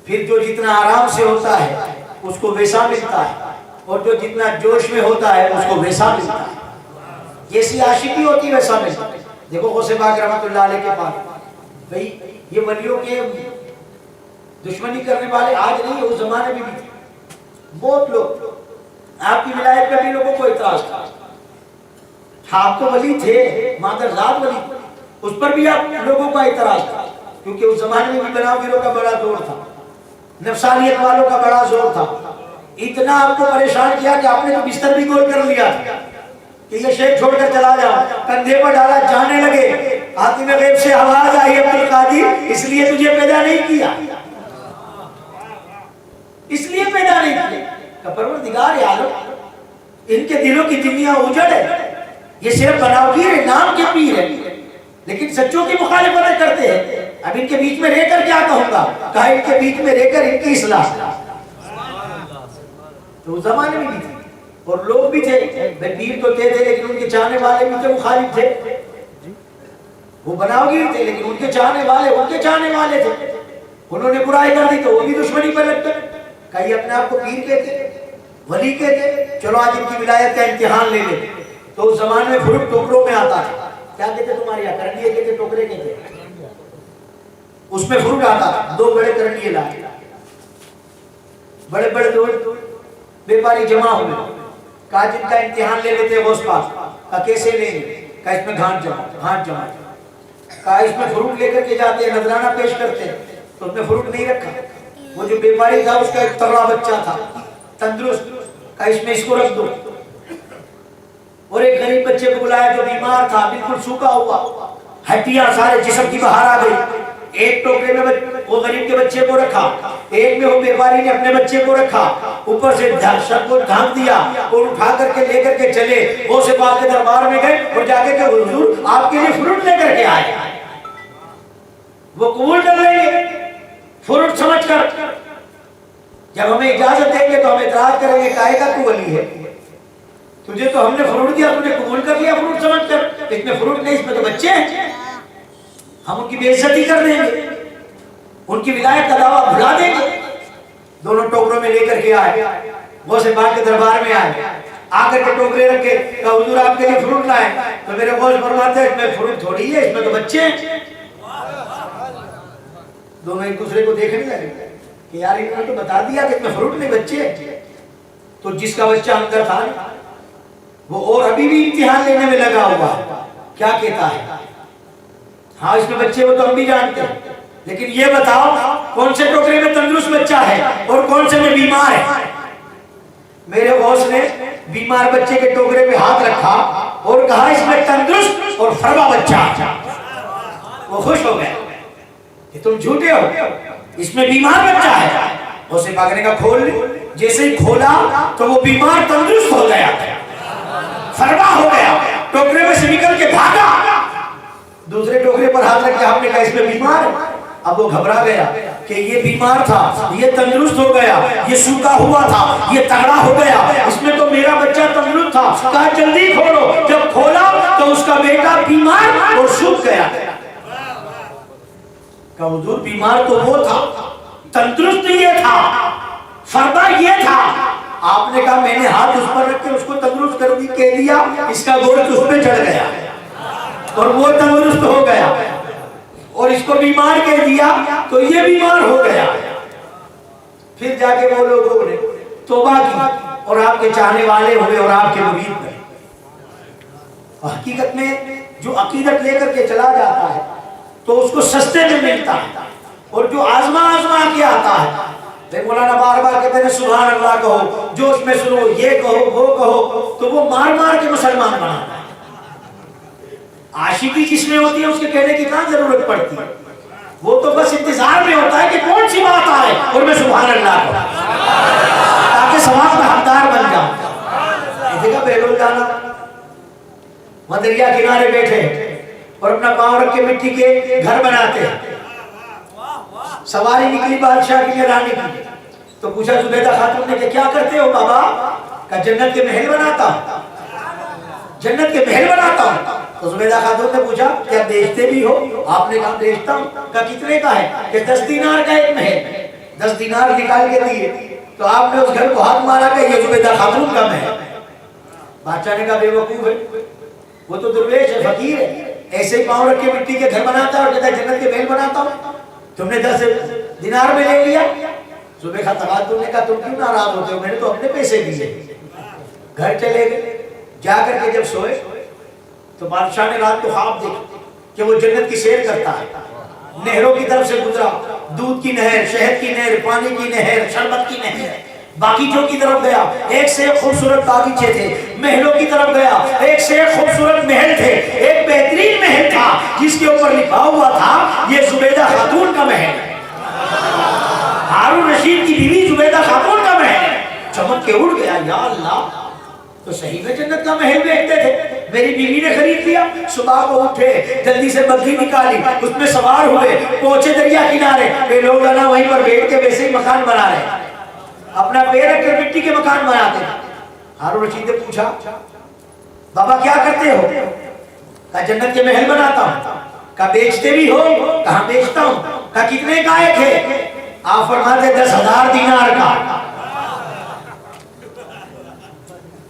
پھر جو جتنا آرام سے ہوتا ہے اس کو ویسا ملتا ہے، اور جو جتنا جوش میں ہوتا ہے اس کو ویسا ملتا ہے، جیسی عاشقی ہوتی ہے ویسا ملتا ہے۔ دیکھو غوث پاک رحمت اللہ علیہ کے پاس بھئی یہ ولیوں کے دشمنی کرنے والے آج نہیں، اس زمانے میں بھی تھے، بہت لوگ، آپ کی ولایت کا بھی لوگوں کو اعتراض تھا، آپ تو ولی تھے، مادرزاد ولی، اس پر بھی آپ لوگوں کا اعتراض تھا، کیونکہ اس زمانے میں بھی بناوگیروں کا بڑا زور تھا، نفسانیت والوں کا بڑا زور تھا. اتنا آپ کو پریشان کیا کہ آپ نے تو بستر بھی گول کر لیا کہ یہ شیخ چھوڑ کر چلا جا. کندھے پر ڈالا، جانے لگے. حاتم غیب سے آواز آئی عبد القادر اس لیے تجھے پیدا نہیں کیا، اس لیے پیدا نہیں کیا کہ پروردگار عالم ان کے دلوں کی دنیا اجڑ ہے، یہ صرف بناوگیر نام کے پیر ہے لیکن سچوں کی مخالفت کرتے ہیں. اب ان کے بیچ میں رہ کر کیا کہوں گا؟ کہا ان کے بیچ میں رہ کر ان کی اصلاح. تو اس زمانے میں بھی تھے اور لوگ بھی تھے، پیر تو تھے لیکن ان کے چاہنے والے بھی تھے، مخالف تھے. وہ بناوگیر تھے لیکن ان کے چاہنے والے تھے. انہوں نے برائی کر دی تو وہ بھی دشمنی پر لگ گئے. کہیں اپنے آپ کو پیر کہتے، ولی کہتے، چلو آج ان کی ولایت کا امتحان لے لیں. تو اس زمانے میں فروٹ ٹوکروں میں آتا تھا. کیا کہتے تمہارے یہاں؟ کرنڈیے کہتے، ٹوکرے کہتے. اس میں فروٹ آتا تھا. 2 بڑے کرنڈیے لائے، بڑے بڑے 2 بیپاری جمع ہوئے. کہا جن کا امتحان لے لیتے غوث پاک. کہا کیسے لیں گے؟ کہا اس میں گھانٹ جمع. کہا اس میں فروٹ لے کر کے جاتے ہیں، نذرانہ پیش کرتے ہیں. تو اس میں فروٹ نہیں رکھا. وہ جو بیپاری تھا اس کا ایک تگڑا بچہ تھا تندرست. کہا اس میں اس کو رکھ دو. اور ایک غریب بچے کو بلایا جو بیمار تھا، بالکل سوکھا ہوا، ہڈیاں سارے جسم کی باہر آ گئی. ایک ٹوکرے میں وہ غریب کے بچے کو رکھا، ایک میں وہ بیپاری نے اپنے بچے کو رکھا. اوپر سے سب کو ڈھانک دیا اور اٹھا کر کے لے کر کے چلے. وہ سے پاک کے دربار میں گئے اور جا کے حضور آپ کے لیے فروٹ لے کر کے آئے. وہ قبول کر لیں گے فروٹ سمجھ کر. جب ہمیں اجازت دیں گے تو ہم اعتراض کریں گے کہے گا تو ولی ہے، تجھے تو ہم نے فروٹ دیا، تجھے قبول کر لیا فروٹ سمجھ کر. اس میں فروٹ نہیں، اس میں تو بچے ہیں. ہم ان کی بے عزتی کر دیں گے، ان کی ولایت کا دعویٰ بھلا دیں گے. دونوں ٹوکروں میں لے کر کے آئے، غوث پاک کے دربار میں آئے. آ کر کے ٹوکرے رکھے. کہا حضور آپ کے لیے فروٹ لائے. تو میرے غوث فرماتے ہیں اس میں فروٹ تھوڑی ہے، اس میں تو بچے ہیں. دونوں ایک دوسرے کو دیکھنے لگے کہ یار انہوں نے تو بتا دیا کہ اس میں فروٹ نہیں، بچے ہیں. تو جس کا بچہ اندر تھا وہ اور ابھی بھی امتحان لینے میں لگا ہوا. کیا کہتا ہے؟ ہاں اس میں بچے وہ تو ہم بھی جانتے ہیں، لیکن یہ بتاؤ کون سے ٹوکرے میں تندرست بچہ ہے اور کون سے میں بیمار ہے؟ میرے غوث نے بیمار بچے کے ٹوکرے میں ہاتھ رکھا اور کہا اس میں تندرست اور فرما بچہ ہے. وہ خوش ہو گئے کہ تم جھوٹے ہو، اس میں بیمار بچہ ہے. اسے پاک نے کہا کھول لی. جیسے ہی کھولا تو وہ بیمار تندرست ہو گیا، فرما ہو گیا، ٹوکرے میں سے نکل کے بھاگا. دوسرے ٹوکرے پر ہاتھ رکھ کے ہم نے کہا اس میں بیمار ہے. اب وہ گھبرا گیا کہ یہ بیمار تھا، یہ تندرست ہو گیا، یہ سوکھا ہوا تھا، یہ تگڑا ہو گیا، اس میں تو میرا بچہ تندرست تھا. کہا جلدی کھولو. جب کھولا تو اس کا بیٹا بیمار اور سوکھ گیا. کہا حضور بیمار تو وہ تھا، تندرست یہ تھا، فرما یہ تھا. آپ نے کہا میں نے ہاتھ اس پر رکھ کے اس کو تندرست کر دی، کہہ دیا اس کا گوشت اس پہ چڑھ گیا اور وہ تندرست ہو گیا، اور اس کو بیمار کہہ دیا تو یہ بیمار ہو گیا. پھر جا کے وہ لوگوں نے توبہ کی اور آپ کے چاہنے والے ہوئے اور آپ کے مرید بنے. حقیقت میں جو عقیدت لے کر کے چلا جاتا ہے تو اس کو سستے میں ملتا ہے، اور جو آزما کے آتا ہے. مولانا بار بار کہتے ہیں سبحان اللہ کہو، جوش میں سنو، یہ کہو وہ کہو، تو وہ مار مار کے مسلمان بناتا ہے. عاشقی جس میں ہوتی ہے اس کے کہنے کی کہاں ضرورت پڑتی ہے، وہ تو بس انتظار میں ہوتا ہے کہ کون سی بات آئے اور میں سبحان اللہ کہوں تاکہ ثواب کا حقدار بن جاؤں. دیکھا بیرول جانا، وہاں دریا کنارے بیٹھے اور اپنا پاؤں رکھ کے مٹی کے گھر بناتے ہیں. سواری نکلی بادشاہ کی رانی کی تو پوچھا زبیدہ خاتون نے کہ کیا کرتے ہو بابا؟ کہ جنت کے محل بناتا ہوں، جنت کے محل بناتا ہوں. تو زبیدہ خاتون نے پوچھا کیا بیچتے بھی ہو؟ آپ نے کہا بیچتا ہوں. کہا کتنے کا ہے؟ کہ 10 دینار کا ایک محل. 10 دینار نکال کے دیے تو آپ نے اس گھر کو ہاتھ مارا کہ یہ زبیدہ خاتون کا محل. بادشاہ نے کہا بے وقوف ہے، وہ تو درویش ہے، فقیر ہے، ایسے ہی پاؤں رکھ کے مٹی کے گھر بناتا ہے اور کہتا ہے جنت کے محل بناتا ہوں. تم نے 10 دینار میں لے لیا. زبیدہ خاتون نے کہا تم کیوں ناراض ہوتے ہو، میں نے تو اپنے پیسے دیے. گھر چلے گئے. جا کر کے جب سوئے تو بادشاہ نے رات کو خواب دیکھا کہ وہ جنت کی سیر کرتا ہے. نہروں کی طرف سے گزرا، دودھ کی نہر، شہد کی نہر، پانی کی نہر، شربت کی نہر، باغیچوں کی طرف گیا، ایک سے ایک خوبصورت باغیچے تھے، محلوں کی طرف گیا، ایک سے ایک خوبصورت محل تھے، ایک بہترین محل تھا جس کے اوپر لکھا ہوا تھا یہ زبیدہ خاتون کا محل ہے، ہارون رشید کی بیوی زبیدہ خاتون کا محل ہے۔ چمک کے اڑ گیا، یا اللہ تو صحیح میں جنت کا محل بیچتے تھے، میری بیوی نے خرید لیا۔ صبح کو اٹھے، جلدی سے بگھی نکالی، اس میں سوار ہوئے، پہنچے دریا کنارے، یہ لوگ نا وہیں پر بیٹھ کے ویسے ہی مکان بنا رہے ہیں، اپنا پیر رکھ کر مٹی کے مکان بناتے ہیں۔ ہارون رشید نے پوچھا بابا کیا کرتے ہو؟ کہا جنت کے محل بناتا ہوں۔ کہا بیچتے بھی ہو؟ کہاں بیچتا ہوں۔ کہا کتنے کا ایک ہے؟ آپ فرماتے 10,000 دینار کا۔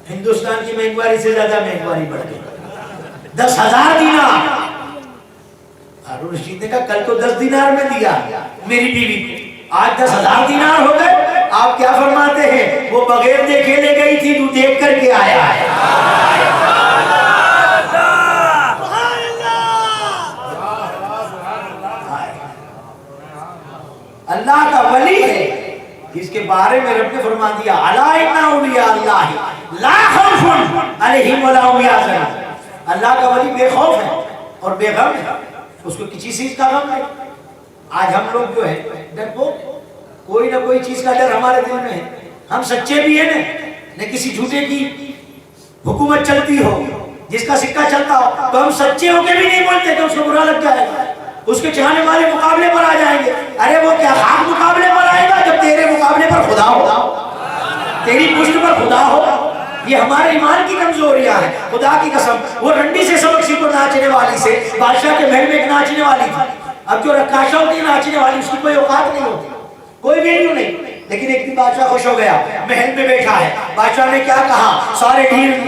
ہندوستان کی مہنگواری سے زیادہ مہنگواری بڑھ گئی، 10,000 دینار۔ ہارون رشید نے کہا کل تو 10 دینار میں دیا میری بیوی کو، آج 10,000 دینار ہو گئے۔ آپ کیا فرماتے ہیں؟ وہ بغیر دیکھے لے گئی تھی، تو دیکھ کر کے آیا ہے۔ اللہ کا ولی ہے جس کے بارے میں رب نے فرما دیا الا ان اولیاء اللہ لا خوف علیہم ولا هم یحزنون۔ اللہ کا ولی بے خوف ہے اور بے غم ہے، اس کو کسی چیز کا غم نہیں۔ آج ہم لوگ جو ہے ڈرپوک، کوئی نہ کوئی چیز کا ڈر ہمارے دل میں ہے، ہم سچے بھی ہیں نہ کسی جھوٹے کی حکومت چلتی ہو، جس کا سکہ چلتا ہو تو ہم سچے ہو کے بھی نہیں بولتے کہ اس کو برا لگ جائے گا، اس کے چاہنے والے مقابلے پر آ جائیں گے۔ ارے وہ کیا خاک مقابلے پر آئے گا جب تیرے مقابلے پر خدا ہو، تیری پشت پر خدا ہو۔ یہ ہمارے ایمان کی کمزوریاں ہیں، خدا کی قسم۔ وہ رنڈی سے سبق سیکھو ناچنے والی سے، بادشاہ کے محل میں ایک ناچنے والی تھی، اب جو رقاصہ ہوتی ہے ناچنے والی اس کی کوئی اوقات نہیں ہوتی، کوئی ویلیو نہیں۔ لیکن ایک دن بادشاہ خوش ہو گیا، محل میں بیٹھا ہے، بادشاہ نے کیا کہا؟ سارے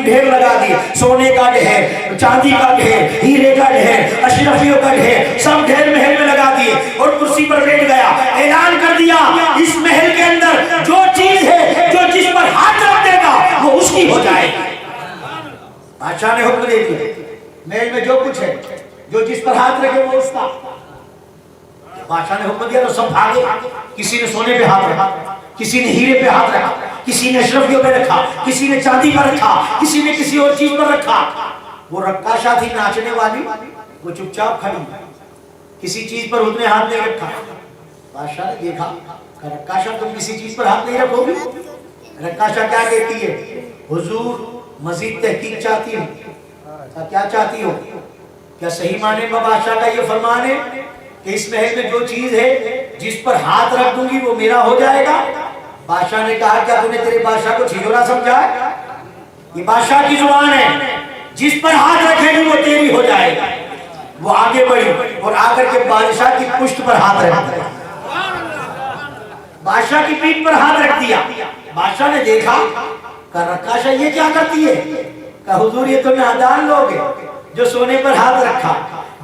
ڈھیر لگا دیے، سونے کا ڈھیر، چاندی کا ڈھیر، ہیرے کا ڈھیر، اشرفیوں کا ڈھیر، سب ڈھیر محل میں لگا دیے، اور کرسی پر بیٹھ گیا، اعلان کر دیا اس محل کے اندر جو چیز ہے جو جس پر ہاتھ رکھ دے گا وہ اس کی ہو جائے گی۔ بادشاہ نے حکم دے دیا محل میں جو کچھ ہے جو جس پر ہاتھ رکھے وہ اس کا۔ بادشاہ نے حکم دیا تو سب بھاگے، کسی نے سونے پہ ہاتھ رکھا، کسی نے ہیرے پہ ہاتھ رکھا، کسی نے اشرفیوں پہ رکھا، کسی نے چاندی پر رکھا، کسی نے کسی اور چیز پر رکھا۔ وہ رقاصہ تھی ناچنے والی، وہ چپ چاپ کھڑی، کسی چیز پر اس نے ہاتھ نہیں رکھا۔ بادشاہ نے دیکھا کہ رقاصہ تم کسی چیز پر ہاتھ نہیں رکھو گی؟ رقاصہ کیا کہتی ہے؟ حضور مزید تحقیق چاہتی ہوں۔ کیا چاہتی ہو؟ کیا صحیح معنی میں بادشاہ کا یہ فرمان ہے کہ اس محل میں جو چیز ہے جس پر ہاتھ رکھ دوں گی وہ میرا ہو جائے گا؟ بادشاہ نے کہا کیا تم نے تیرے بادشاہ کو چھجورا سمجھا ہے؟ یہ بادشاہ کی زبان ہے، جس پر ہاتھ رکھے گی وہ تیری ہو جائے گا۔ وہ آگے بڑھی اور آ کر کے بادشاہ کی پشت پر ہاتھ رکھ دیا، بادشاہ کی پیٹھ پر ہاتھ رکھ دیا۔ بادشاہ نے دیکھا کہ رقاصہ یہ کیا کرتی ہے؟ کہ حضور یہ تو نادان لوگ ہیں جو سونے پر ہاتھ رکھا،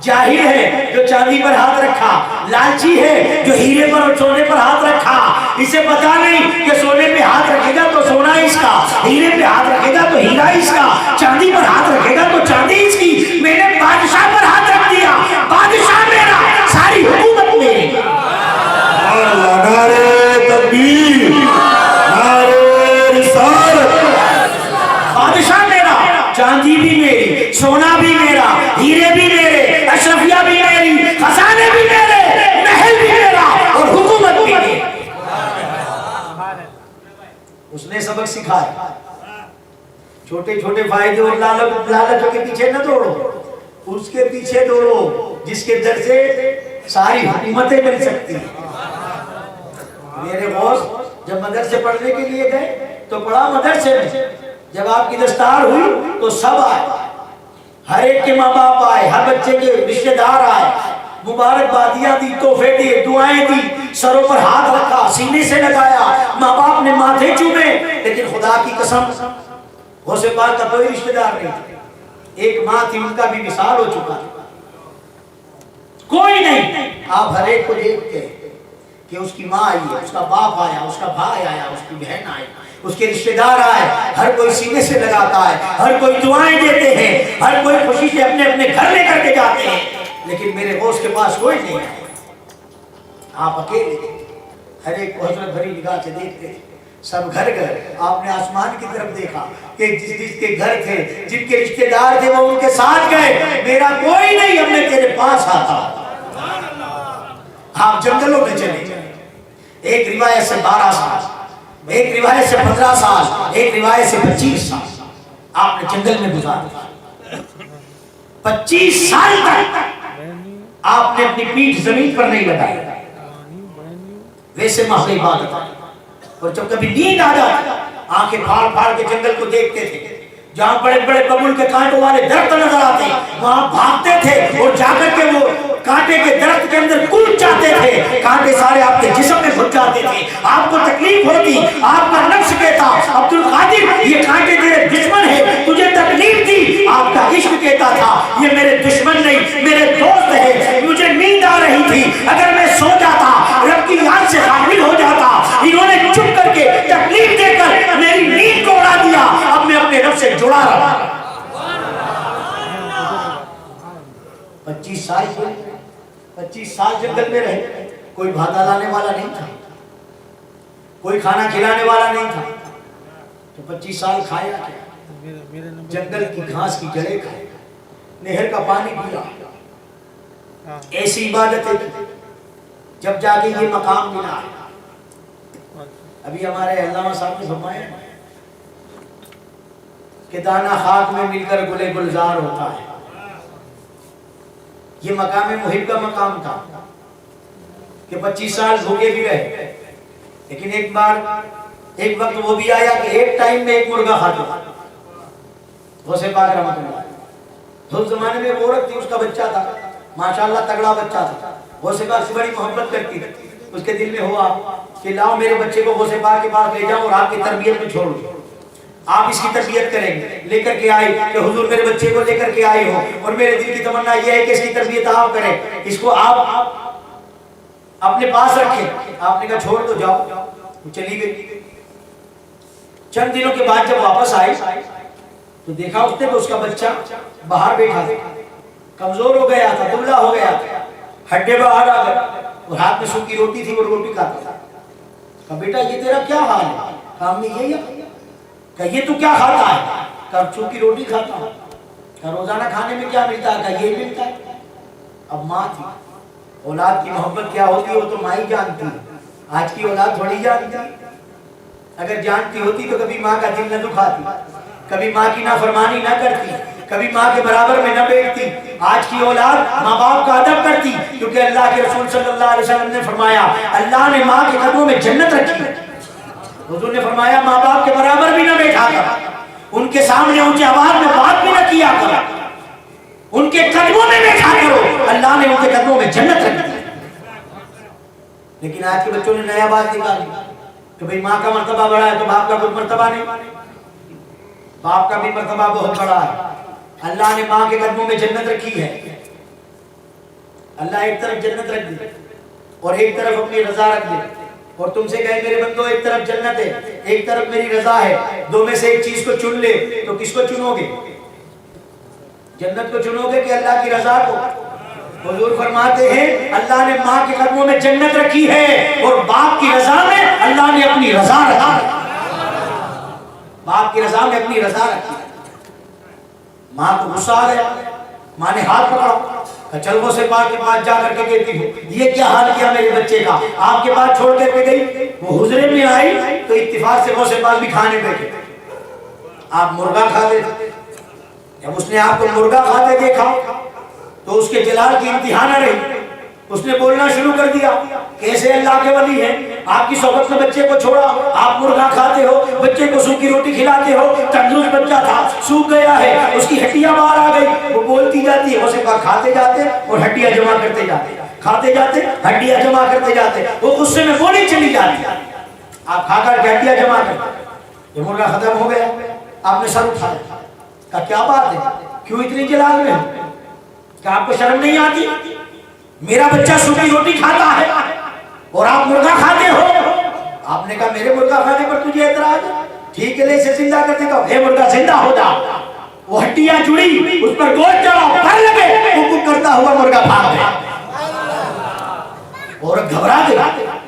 جاہل ہے جو چاندی پر ہاتھ رکھا، لالچی ہے جو ہیرے پر اور سونے پر ہاتھ رکھا۔ اسے پتا نہیں کہ سونے پہ ہاتھ رکھے گا تو سونا اس کا، ہیرے پہ ہاتھ رکھے گا تو ہیرا اس کا، چاندی پر ہاتھ رکھے گا تو چاندی اس کی۔ میں نے بادشاہ پر ہاتھ رکھ دیا، بادشاہ میرا، ساری حکومت میری۔ نعرے تکبیر، نعرے رسالت۔ بادشاہ میرا، چاندی بھی میری، سونا بھی میرا، ہیرے بھی میرے، اشرفیہ بھی میری، خزانے بھی میرے، محل بھی میرا اور حکومت بھی میری۔ اس نے سبق سکھایا چھوٹے چھوٹے فائدے اور لالچوں کے پیچھے نہ دوڑو، اس کے پیچھے دوڑو جس کے در سے ساری حکومتیں مل سکتی ہیں۔ میرے غوث جب مدرسے پڑھنے کے لیے گئے تو پڑھا مدرسے میں، جب آپ کی دستار ہوئی تو سب آئے، ہر ایک کے ماں باپ آئے، ہر بچے کے رشتہ دار آئے، مبارکبادیاں دی، تحفے دیے، دعائیں دی، سروں پر ہاتھ رکھا، سینے سے لگایا، ماں باپ نے ماتھے چومے۔ لیکن خدا کی قسم غوث پاک کا کوئی رشتہ دار نہیں تھا، ایک ماں تھی ان کا بھی وصال ہو چکا، کوئی نہیں۔ آپ ہر ایک کو دیکھتے ہیں کہ اس کی ماں آئی ہے، اس کا باپ آیا، اس کا بھائی آیا، اس کی بہن آئی، اس کے رشتہ دار آئے، ہر کوئی سینے سے لگاتا ہے، ہر کوئی دعائیں دیتے ہیں، ہر کوئی خوشی سے اپنے اپنے گھر لے کر کے جاتے ہیں۔ لیکن میرے غوث کے پاس کوئی نہیں ہے، آپ اکیلے ہر ایک کو حسرت بھری نگاہ سے دیکھتے تھے. سب گھر گھر آپ نے آسمان کی طرف دیکھا کہ جس کے گھر تھے, جن کے رشتہ دار تھے, وہ ان کے ساتھ گئے. میرا کوئی نہیں, اب میں تیرے پاس آتا. آپ جنگلوں میں چلے گئے. ایک روایت سے 12 سال, ایک روایت سے 15 سال, ایک روایت سے 25 سال آپ نے جنگل میں گزارا. 25 سال تک آپ نے اپنی پیٹھ زمین پر نہیں لگائی. ویسے محض عبادت. اور جب کبھی نیند آ جاتی, آنکھیں پھاڑ پھاڑ کے جنگل کو دیکھتے تھے. جہاں بڑے بڑے ببول کے کانٹوں والے درخت نظر آتے, وہاں بھاگتے تھے اور جا کر کے وہ کانٹے کے درخت کے اندر کود جاتے تھے. کانٹے سارے آپ کے جسم میں گھس جاتے تھے. آپ کو تکلیف ہوتی, آپ کا نفس کہتا عبد القادر یہ کانٹے تیرے دشمن ہیں, تجھے تکلیف دی. آپ کا عشق کہتا تھا یہ میرے دشمن نہیں میرے دوست ہے. مجھے نیند آ رہی تھی, اگر میں سو جاتا رب کی یاد سے غافل ہو جاتا. انہوں نے چپ کر کے تکلیف دے کر میری نیند کو اڑا دیا. اب میں اپنے رب سے جڑا رہا. 25 سال 25 سال جنگل میں رہے. کوئی بھاتا لانے والا نہیں تھا, کوئی کھانا کھلانے والا نہیں تھا. تو 25 سال کھایا کیا؟ جنگل کی گھاس کی جڑیں کھائے, نہر کا پانی پیا. ایسی عبادت ہے جب جا کے یہ مقام ملا. ابھی ہمارے علامہ صاحب نے فرمایا کہ دانہ خاک میں مل کر گلے گلزار ہوتا ہے. یہ مقام محب کا مقام تھا کہ 25 سال بھوکے بھی رہے. لیکن ایک وقت وہ بھی آیا کہ ایک ٹائم میں ایک مرغا کھاتے. غوث پاک رحمۃ اللہ اس زمانے میں وہ عورت تھی, اس کا بچہ تھا, ماشاءاللہ تگڑا بچہ تھا. غوث پاک سے بڑی محبت کرتی تھی. اس کے دل میں ہوا کہ لاؤ میرے بچے کو غوث پاک کے پاس لے جاؤں اور آپ کی تربیت میں چھوڑ دو, آپ اس کی تربیت کریں گے. لے کر کے آئی کہ حضور میرے بچے کو لے کر کے آئی ہو اور میرے دل کی تمنا یہ ہے کہ اس کی تربیت آپ کریں, اس کو آپ اپنے پاس رکھیں. آپ نے کہا چھوڑ دو, جاؤ. وہ چلی گئی. چند دنوں کے بعد جب واپس آئی تو دیکھا اس نے کہ اس کا بچہ باہر بیٹھا تھا, کمزور ہو گیا تھا, دبلا ہو گیا تھا, ہڈے باہر آ گئے. اور ہاتھ میں سوکھی روٹی تھی, وہ روٹی کھاتا تھا. کہا بیٹا یہ تیرا کیا حال ہے؟ کہا امی یہی ہے. کہ یہ تو کیا کھاتا ہے؟ کہ چوکی روٹی کھاتا ہوں. کہ روزانہ کھانے میں کیا ملتا ہے؟ کہ یہ ملتا ہے. اب ماں تھی, اولاد کی محبت کیا ہوتی ہے وہ تو ماں ہی جانتی ہے. آج کی اولاد تھوڑی جانتی. اگر جانتی ہوتی تو کبھی ماں کا دل نہ دکھاتی, کبھی ماں کی نافرمانی نہ کرتی, کبھی ماں کے برابر میں نہ بیٹھتی. آج کی اولاد ماں باپ کا ادب کرتی, کیونکہ اللہ کے رسول صلی اللہ علیہ وسلم نے فرمایا اللہ نے ماں کے قدموں میں جنت رکھی. حضور نے فرمایا ماں باپ کے برابر بھی نہ بیٹھا کر, ان کے سامنے اونچی آواز میں بات بھی نہ کیا کرو, ان کے قدموں میں بیٹھا کرو. اللہ نے ان کے قدموں میں جنت رکھی. لیکن آج کے بچوں نے نیا بات نکالی کہ بھئی ماں کا مرتبہ بڑا ہے تو باپ کا کوئی مرتبہ نہیں. باپ کا بھی مرتبہ بہت بڑا ہے. اللہ نے ماں کے قدموں میں جنت رکھی ہے. اللہ ایک طرف جنت رکھ دی اور ایک طرف اپنی رضا رکھ دی, اور تم سے کہے میرے بندو ایک طرف جنت ہے ایک طرف میری رضا ہے, دو میں سے ایک چیز کو چن لے تو کس کو چنو گے؟ جنت کو چنو گے کہ اللہ کی رضا کو؟ حضور فرماتے ہیں اللہ نے ماں کے قدموں میں جنت رکھی ہے اور باپ کی رضا میں اللہ نے اپنی رضا رکھی. باپ کی رضا میں اپنی رضا رکھی. ماں کو غصہ آ گیا, ماں نے ہاتھ پکڑا, چل غوث پاک کے پاس جا کر کے کہتی ہوں یہ کیا حال کیا میرے بچے کا, آپ کے پاس چھوڑ کر کے گئی. وہ حضرے میں آئی تو اتفاق سے غوث پاک بھی کھانے بیٹھے. آپ مرغا کھاتے تھے. جب اس نے آپ کو مرغا کھاتے دیکھا تو اس کے جلال کی انتہا نہ رہی. اس نے بولنا شروع کر دیا کیسے اللہ کے ولی ہیں, آپ کی صحبت میں بچے کو چھوڑا, آپ مرغا کھاتے ہو, بچے کو سوکھی روٹی کھلاتے ہو, تندرست بچہ تھا سوکھ گیا ہے, اس کی ہڈیاں باہر آ گئی. وہ بولتی جاتی ہے, اسے کہا کھاتے جاتے اور ہڈیاں جمع کرتے جاتے, کھاتے جاتے ہڈیاں جمع کرتے جاتے. وہ غصے میں بولی چلی جاتی, آپ کھا کر ہڈیاں جمع کرتے. یہ مرغا ختم ہو گیا, آپ نے سر اٹھایا, کہا کیا بات ہے, کیوں اتنی جلال میں, کیا آپ کو شرم نہیں آتی؟ میرا بچہ سوکھی روٹی کھاتا ہے اور آپ مرغا کھاتے ہو. آپ نے کہا میرے مرغا کھانے پر تجھے اعتراض ہے, ٹھیک ہے لے اسے زندہ کر دیتا ہوں. اے مرغا زندہ ہو جا. وہ ہڈیاں جڑی, اس پر گوشت چڑھا, پر لگے, حکم کرتا ہوا مرغا بھاگ گیا. عورت گھبرا گئی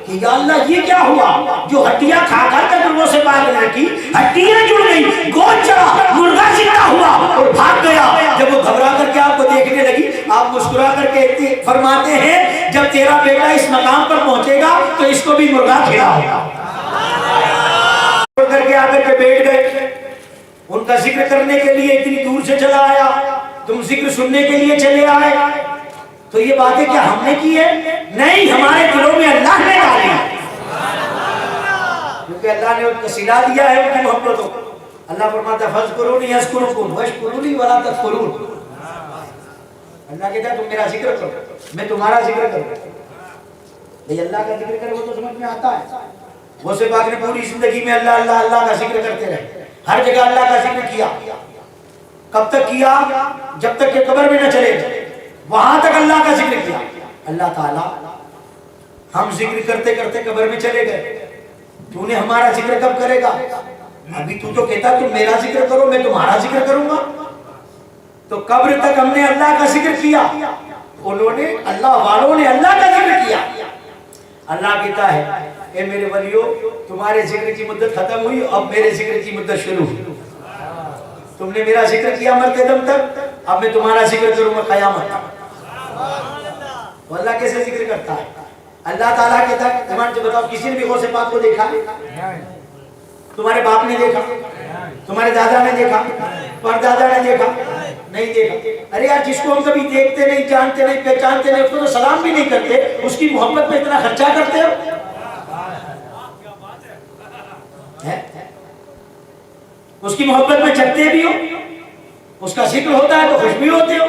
کہ یا اللہ یہ کیا ہوا، جو ہڈیاں کھا کر کے گرگوں سے پاک نہ کی، ہڈیاں جڑ گئی، گوشت چڑھا، مرغا زندہ ہوا اور بھاگ گیا۔ جب وہ گھبرا کر کے آپ کو دیکھنے لگی، آپ مسکرا کر کے فرماتے ہیں جب تیرا بیٹا اس مقام پر پہنچے گا تو اس کو بھی مرغا کھلا ہوگا۔ کر کے آ کر کے بیٹھ گئے، ان کا ذکر کرنے کے لیے اتنی دور سے چلا آیا، تم ذکر سننے کے لیے چلے آئے، تو یہ باتیں کیا ہم نے کی ہے؟ نہیں، ہمارے دلوں میں اللہ نے ڈالی ہے، کیونکہ اللہ نے ان کو سلا دیا ہے ان کی محبتوں کو۔ اللہ فرماتا ہے فَاذْكُرُونِي أَذْكُرْكُمْ وَاشْكُرُوا وَلَا تَكْفُرُونِ۔ اللہ کہتا ہے تم میرا ذکر کرو، میں تمہارا ذکر کروں۔ بھئی اللہ کا ذکر کرے وہ تو سمجھ میں آتا ہے۔ غوث پاک نے پوری زندگی میں اللہ اللہ اللہ کا ذکر کرتے رہے، ہر جگہ اللہ کا ذکر کیا۔ کب تک کیا؟ جب تک کہ قبر میں نہ چلے گئے، وہاں تک اللہ کا ذکر کیا۔ اللہ تعالیٰ ہم ذکر کرتے کرتے قبر میں چلے گئے، تو نے ہمارا ذکر کب کرے گا؟ ابھی تو کہتا تم میرا ذکر کرو میں تمہارا ذکر کروں گا۔ تو قبر تک ہم نے اللہ کا ذکر کیا، انہوں نے اللہ والوں نے اللہ کا ذکر کیا۔ اللہ کہتا ہے اے میرے ولیو تمہارے ذکر کی مدت ختم ہوئی، اب میرے ذکر کی مدت شروع ہوئی۔ تم نے میرا ذکر کیا مرتے دم تک، اب میں تمہارا ذکر کروں گا قیامت تک۔ تو اللہ کیسے ذکر کرتا ہے؟ اللہ تعالیٰ کہتا ہے زمان سے بتاؤ کسی نے بھی غوث پاک کو دیکھا؟ تمہارے باپ نے دیکھا؟ تمہارے دادا نے دیکھا؟ پردادا نے دیکھا؟ نہیں دیکھا۔ ارے یار جس کو ہم کبھی دیکھتے نہیں، جانتے نہیں، پہچانتے نہیں، اس کو تو سلام بھی نہیں کرتے، اس کی محبت میں اتنا خرچہ کرتے ہو۔ اس کی محبت میں جگتے بھی ہو، اس کا ذکر ہوتا ہے تو خوش بھی ہوتے ہو،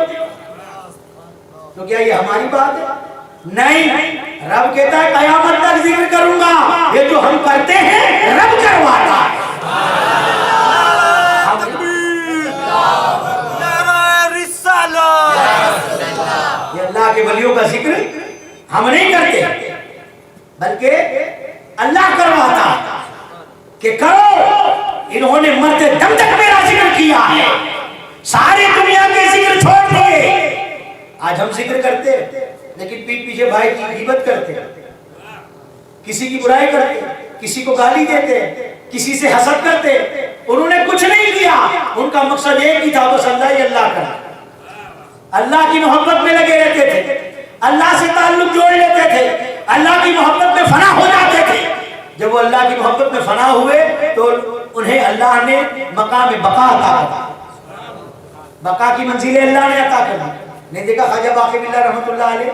تو کیا یہ ہماری بات ہے؟ نہیں، رب کہتا ہے قیامت تک ذکر کروں گا، یہ جو ہم کرتے ہیں رب کرواتا ہے۔ یہ اللہ کے ولیوں کا ذکر ہم نہیں کرتے بلکہ اللہ کرواتا ہے کہ کرو۔ انہوں نے مرتے دم تک میرا ذکر کیا ہے، ساری دنیا کے ذکر چھوڑ دیے۔ آج ہم ذکر کرتے لیکن پیٹ پیچھے بھائی کی غیبت کرتے، کسی کی برائی کرتے، کسی کو گالی دیتے، کسی سے حسد کرتے۔ انہوں نے کچھ نہیں کیا، ان کا مقصد ایک ہی تھا، بس اللہ ہی اللہ کرنا۔ اللہ کی محبت میں لگے رہتے تھے، اللہ سے تعلق جوڑ لیتے تھے، اللہ کی محبت میں فنا ہو جاتے تھے۔ جب وہ اللہ کی محبت میں فنا ہوئے تو انہیں اللہ نے مقام بقا عطا کر، بقا کی منزلیں اللہ نے عطا کر دی۔ نہیں دیکھا خواجہ باقی باللہ رحمۃ اللہ علیہ،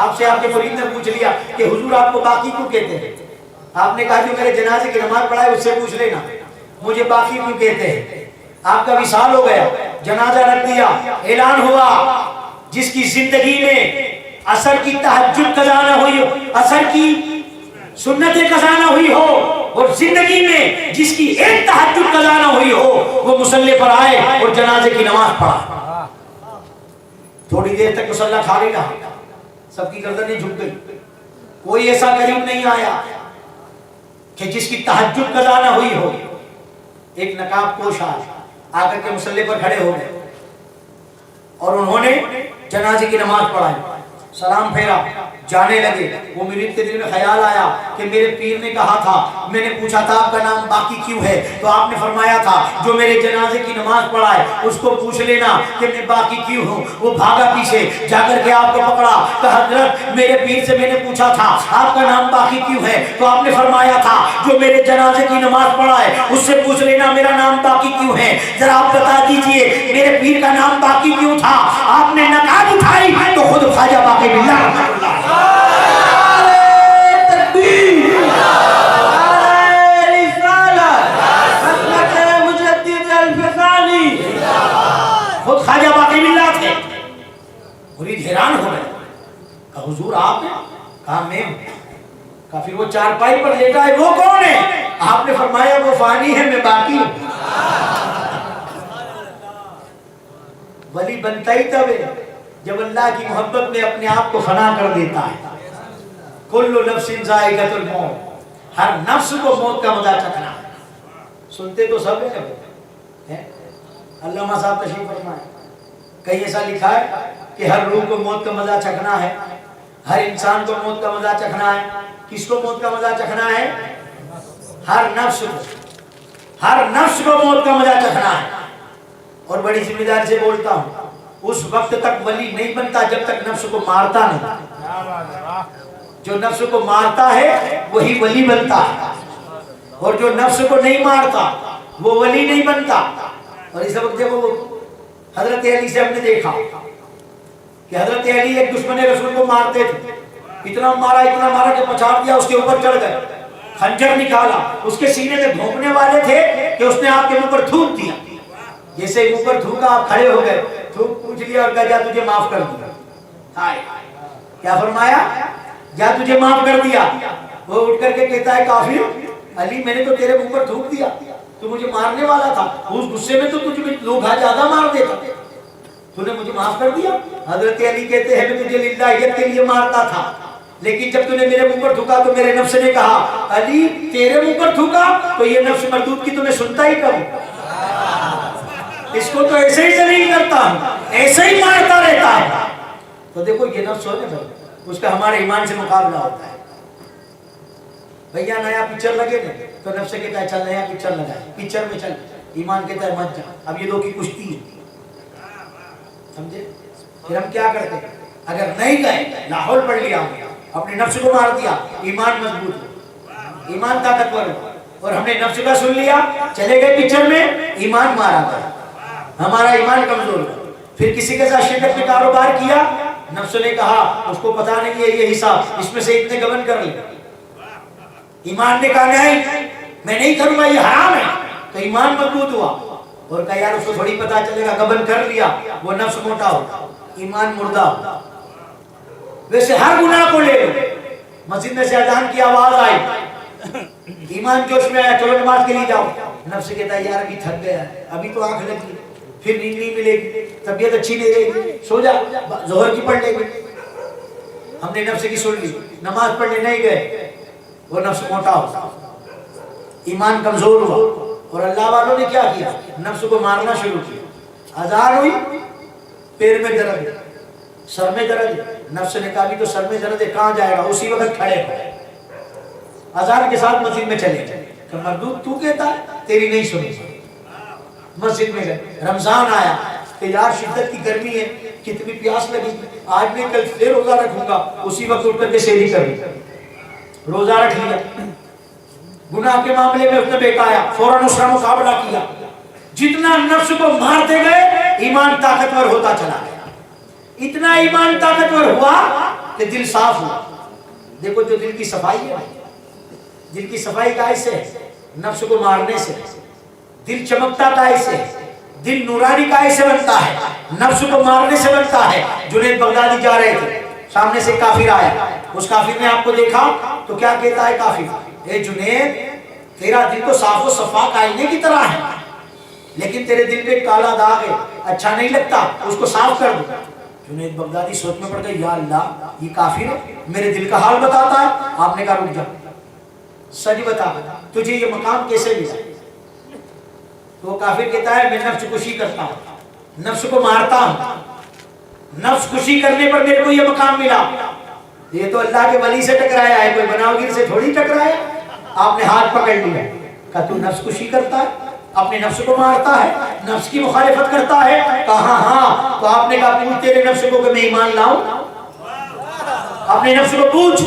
آپ سے آپ کے مرید نے پوچھ لیا کہ حضور آپ کو باقی کیوں کہتے ہیں؟ آپ نے کہا جو میرے جنازے کی نماز پڑھائے اس سے پوچھ لینا مجھے باقی کیوں کہتے ہیں۔ آپ کا وصال ہو گیا، جنازہ رکھ دیا، اعلان ہوا، جس کی زندگی میں عصر کی تہجد قضا نہ ہوئی، عصر کی سنت قضا نہ ہوئی ہو، اور زندگی میں جس کی ایک تہجد قضا نہ ہوئی ہو، وہ مصلی پر آئے اور جنازے کی نماز پڑھا۔ تھوڑی دیر تک مصلی خالی رہا، سب کی گردنیں جھک گئی، کوئی ایسا قریب نہیں آیا کہ جس کی تہجد قضا نہ ہوئی ہو۔ ایک نقاب پوش آ کر کے مصلی پر کھڑے ہو گئے اور انہوں نے جنازے کی نماز پڑھائی، سلام پھیرا، جانے لگے۔ وہ مرید کے دل میں خیال آیا کہ میرے پیر نے کہا تھا، میں نے پوچھا تھا آپ کا نام باقی کیوں ہے، تو آپ نے فرمایا تھا جو میرے جنازے کی نماز پڑھائے اس کو پوچھ لینا کہ میں باقی کیوں ہوں۔ وہ بھاگا پیچھے جا کر کے آپ کو پکڑا کہ حضرت میرے پیر سے میں نے پوچھا تھا آپ کا نام باقی کیوں ہے، تو آپ نے فرمایا تھا جو میرے جنازے کی نماز پڑھائے اس سے پوچھ لینا میرا نام باقی کیوں ہے۔ ذرا آپ بتا دیجئے میرے پیر کا نام باقی کیوں تھا؟ آپ نے نقاب اٹھائی تو خود خواجہ باقی باللہ خود خواجہ باقی باللہ تھے۔ مرید حیران ہو گئے، کہا حضور آپ ہیں؟ کہا میں ہوں۔ کہا پھر وہ چارپائی پر لیٹا ہے وہ کون ہے؟ آپ نے فرمایا وہ فانی ہے میں باقی ہوں۔ ولی بنتا ہی تب ہے جب اللہ کی محبت میں اپنے آپ کو فنا کر دیتا ہے۔ کل نفس ذائقۃ الموت، ہر نفس کو موت کا مزہ چکھنا ہے۔ سنتے تو سب ہیں، علامہ صاحب تشریف فرمائے، کہیں ایسا لکھا ہے کہ ہر روح کو موت کا مزہ چکھنا ہے، ہر انسان کو موت کا مزہ چکھنا ہے. کس کو موت کا مزہ چکھنا ہے؟ ہر نفس کو. ہر نفس کو موت کا مزہ چکھنا ہے. اور بڑی ذمہ داری سے بولتا ہوں، اس وقت تک ولی نہیں بنتا جب تک نفس کو مارتا نہیں. جو نفس کو مارتا ہے وہی ولی بنتا ہے، اور جو نفس کو نہیں مارتا وہ ولی نہیں بنتا. اور اس وقت دیکھو حضرت علی سے ہم نے دیکھا کہ حضرت علی ایک دشمن رسول کو مارتے تھے. اتنا مارا کہ پچھاڑ دیا، اس کے اوپر چڑھ گئے، خنجر نکالا، اس کے سینے میں گھونپنے والے تھے کہ اس نے آپ کے منہ پر تھوک دیا. جیسے منہ پر تھوکا آپ کھڑے ہو گئے، تھوک پوچھ لیا اور کہا جا تجھے معاف کر دیا. ہائے کیا فرمایا؟ جا تجھے معاف کر دیا. وہ اٹھ کر کے کہتا ہے کافر علی میں نے تو تیرے منہ پر تھوک دیا، تو مجھے مارنے والا تھا، اس غصے میں تو تجھے لوگ زیادہ مار دیتا، تو نے مجھے معاف کر دیا. حضرت علی کہتے ہیں میں تجھے للہیت کے لیے مارتا تھا، لیکن جب تو نے میرے منہ پر تھوکا تو میرے نفس نے کہا علی تیرے منہ پر تھوکا تو یہ نفس مردود کی تمہیں سنتا ہی کروں، اس کو تو ایسے ہی ذلیل کرتا ہوں، ایسے ہی مارتا رہتا ہے. تو دیکھو یہ نفس ہونے پر اس کا ہمارے ایمان سے مقابلہ ہوتا ہے. بھیا نیا پکچر لگے نا تو نفس کہتا ہے چل نیا پکچر لگائے، پکچر میں چل. ایمان کہتا ہے مت جا، اب یہ دو کی کشتی ہے. سمجھے؟ پھر ہم کیا کرتے ہیں؟ اگر نہیں گئے لاہور پڑھ لیا، اپنے نفس کو مار دیا، ایمان مضبوط ہو، ایمان طاقتور ہو. اور ہم نے نفس کا سن لیا، چلے گئے پکچر میں، ایمان مارا گیا، ہمارا ایمان کمزور ہو. پھر کسی کے ساتھ شرکت میں کاروبار کیا، نفس نے کہا اس کو پتا نہیں ہے یہ حساب، اس میں سے اتنے گبن کر لے. ایمان نے کہا نہیں میں نہیں کروں گا، یہ حرام ہے. تو ایمان مضبوط ہوا. اور کہا یار اس کو تھوڑی پتا چلے گا، گبن کر لیا، وہ نفس موٹا ہو، ایمان مردہ ہو. ویسے ہر گناہ کو لے لو. مسجد میں سے اذان کی آواز آئی، ایمان جوش میں آیا، چلو نماز کے لیے جاؤ. نفس کہتا ہے یار ابھی تھک گیا ہے، ابھی تو آنکھ لگی، پھر نیند نہیں ملے گی، طبیعت اچھی نہیں رہے گی، سو جا، ظہر کی پڑھ لے گی. ہم نے نفس کی سن لی، نماز پڑھنے نہیں گئے، وہ نفس موٹا ہو، ایمان کمزور ہوا. اور اللہ والوں نے کیا کیا؟ نفس کو مارنا شروع کیا. اذان ہوئی، پیر میں درد، سر میں درد. نفس نے کہا بھی تو سر میں درد ہے، کہاں جائے گا؟ اسی وقت کھڑے ہو، اذان کے ساتھ مسجد میں چلے گئے. کہ مردود تو کہتا ہے تیری نہیں سنی. مسجد میں گئے، رمضان آیا کہ یار شدت کی گرمی ہے، کتنی پیاس لگی، آج میں کل پھر روزہ رکھوں گا. اسی وقت اٹھ کر کے سحری کر لی، روزہ رکھ لیا. گناہ کے معاملے میں اس نے بہکایا، فوراً اس کا مقابلہ کیا. جتنا نفس کو مارتے گئے ایمان طاقتور ہوتا چلا گیا. اتنا ایمان طاقتور ہوا کہ دل صاف ہوا. دیکھو جو دل کی صفائی ہے، دل کی صفائی کیسے ہے؟ نفس کو مارنے سے. دل چمکتا کیسے؟ دل نورانی کیسے بنتا ہے؟ نفس کو مارنے سے بنتا ہے. جنید بغدادی جا رہے تھے، سامنے سے کافر آیا. اس کافر نے آپ کو دیکھا تو کیا کہتا ہے کافر؟ اے جنید تیرا دل تو صاف و صفاق آئینے کی طرح ہے، لیکن تیرے دل پہ کالا داغ ہے، اچھا نہیں لگتا، اس کو صاف کر دو. جنید بغدادی سوچ میں پڑ گئے، یا اللہ یہ کافر ہے، میرے دل کا حال بتاتا ہے. آپ نے کہا رک جا، سچ بتا تجھے یہ مقام کیسے ملا؟ تو وہ کافر کہتا ہے میں نفس کشی کرتا ہوں، نفس کو مارتا ہوں، نفس کشی کرنے پر میرے کو یہ مقام ملا. یہ تو اللہ کے ولی سے ٹکرایا ہے، کوئی بناوگیر سے تھوڑی ٹکرایا. آپ نے ہاتھ پکڑ لیا، کہا تو نفس کشی کرتا ہے، اپنے نفس کو مارتا ہے، نفس کی مخالفت کرتا ہے. کہا ہاں. تو آپ نے کہا پوچھ تیرے نفس کو کہ میں ایمان لاؤں، اپنے نفس کو پوچھ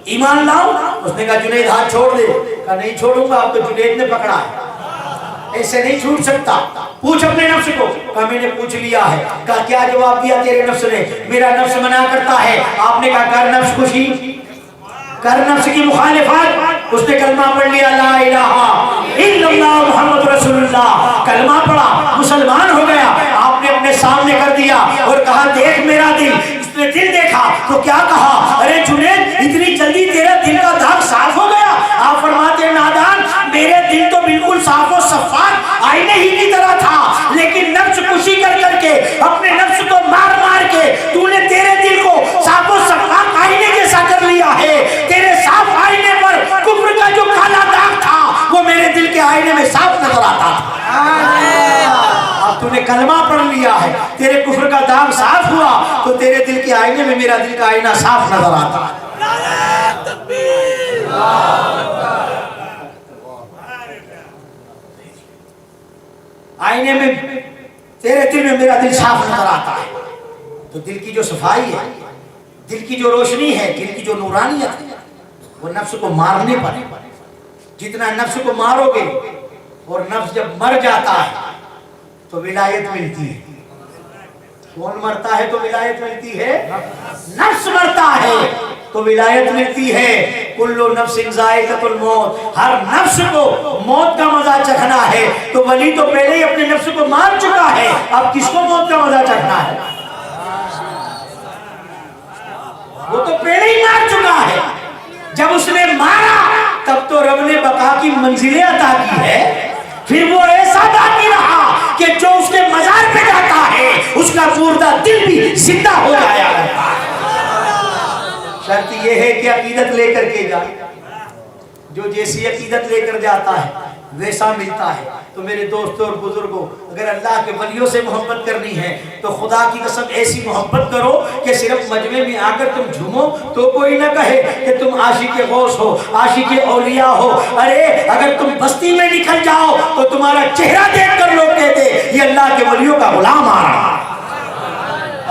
ایمان لاؤں. اس نے کہا جنید ہاتھ چھوڑ دے. کہا نہیں چھوڑوں گا، اب تو جنید نے پکڑا ہے، ایسے نہیں چھوٹ سکتا. پوچھ اپنے نفس کو. کہا میں نے پوچھ لیا ہے. کہا کیا جواب دیا تیرے نفس نے؟ میرا نفس منع کرتا ہے. آپ نے کہا کر نفس کشی، کر نفس کی مخالفت. اس نے کلمہ پڑھ لیا لا الہ الا اللہ محمد رسول اللہ، کلمہ پڑھا، مسلمان ہو گیا. آپ نے اپنے سامنے کر دیا اور کہا دیکھ میرا دل. اس نے دل دیکھا تو کیا کہا؟ ارے جنید اتنی جلدی تیرا دل کا داغ صاف ہو گیا؟ آپ فرماتے ہیں نادان میرے دل تو بالکل صاف و صفاق آئینے ہی کی طرح تھا، لیکن نفس کشی کر کر کے اپنے نفس کو مار مار کے تو نے تیرے دل کو صاف و صفاق آئینے جیسا کر لیا ہے. تیرے صاف آئینے پر کفر کا جو کالا داغ تھا وہ میرے دل کے آئینے میں صاف نظر آتا تھا. اب تو تم نے کلمہ پڑھ لیا ہے، تیرے کفر کا داغ صاف ہوا تو تیرے دل کے آئینے میں میرا دل کا آئینہ صاف نظر آتا ہے۔ آئینے میں تیرے دل میں میرا دل صاف نظر آتا ہے۔ تو دل کی جو صفائی ہے، دل کی جو روشنی ہے، دل کی جو نورانیت ہے، وہ نفس کو مارنے پر ہے۔ جتنا نفس کو مارو گے اور نفس جب مر جاتا ہے تو ولایت ملتی ہے۔ کون مرتا ہے تو ولایت ملتی ہے؟ نفس مرتا ہے تو ولایت ملتی ہے۔ کل نفس ذائقۃ الموت، ہر نفس کو موت کا مزہ چکھنا ہے۔ تو ولی تو پہلے ہی اپنے نفس کو مار چکا ہے، اب کس کو موت کا مزہ چکھنا ہے؟ وہ تو پہلے ہی مار چکا ہے۔ جب اس نے مارا تب تو رب نے بقا کی منزلیں عطا کی ہے۔ پھر وہ ایسا باقی رہا کہ جو اس کے مزار پہ جاتا ہے اس کا مردہ دل بھی زندہ ہو جایا کرتا ہے۔ شرط یہ ہے کہ عقیدت لے کر کے جائے، جو جیسی عقیدت لے کر جاتا ہے ویسا ملتا ہے۔ تو میرے دوستوں اور بزرگوں، اگر اللہ کے ولیوں سے محبت کرنی ہے تو خدا کی قسم ایسی محبت کرو کہ صرف مجمع میں آ کر تم جھومو تو کوئی نہ کہے کہ تم عاشق غوث ہو، عاشق اولیاء ہو۔ ارے اگر تم بستی میں نکل جاؤ تو تمہارا چہرہ دیکھ کر لوگ کہتے یہ اللہ کے ولیوں کا غلام آ رہا ہے۔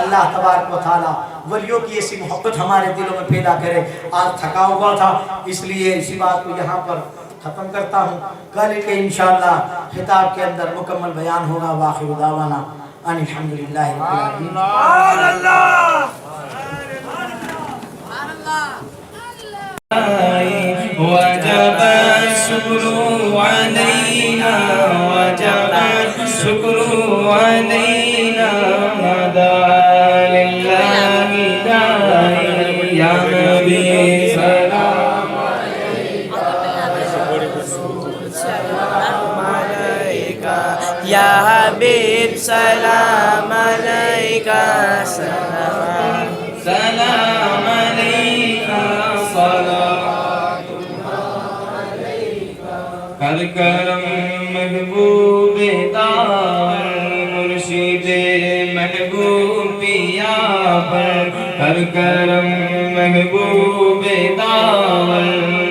اللہ تبارک و تعالیٰ ولیوں کی ایسی محبت ہمارے دلوں میں پیدا کرے۔ آج تھکا ہوا تھا اس لیے اسی بات کو یہاں پر ختم کرتا ہوں۔ کل کے انشاءاللہ خطاب کے اندر مکمل بیان ہوگا۔ وآخر دعوانا ان الحمدللہ رب العالمین۔ سبحان اللہ، وجب الشكر علينا، وجب الشكر علينا، دعا لله داعي يا نبي سلام عليك، يا حبيب سلام عليك، سلام عليك، صلاة کر کرم محبوب دار مرشد محبوب پیا پر، کر کرم محبوب دار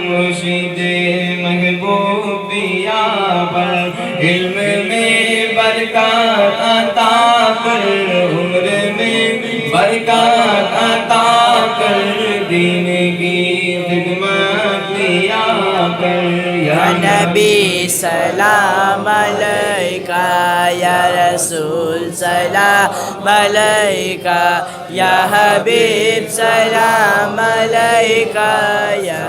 مرشد محبوب پیا پر، علم میں برکات عطا کر، عمر میں برکات عطا کر، دین کی خدمت لیا کر، یا نبی سلام علیکہ، یا رسول سلام علیکہ، یا حبیب سلام علیکہ، یا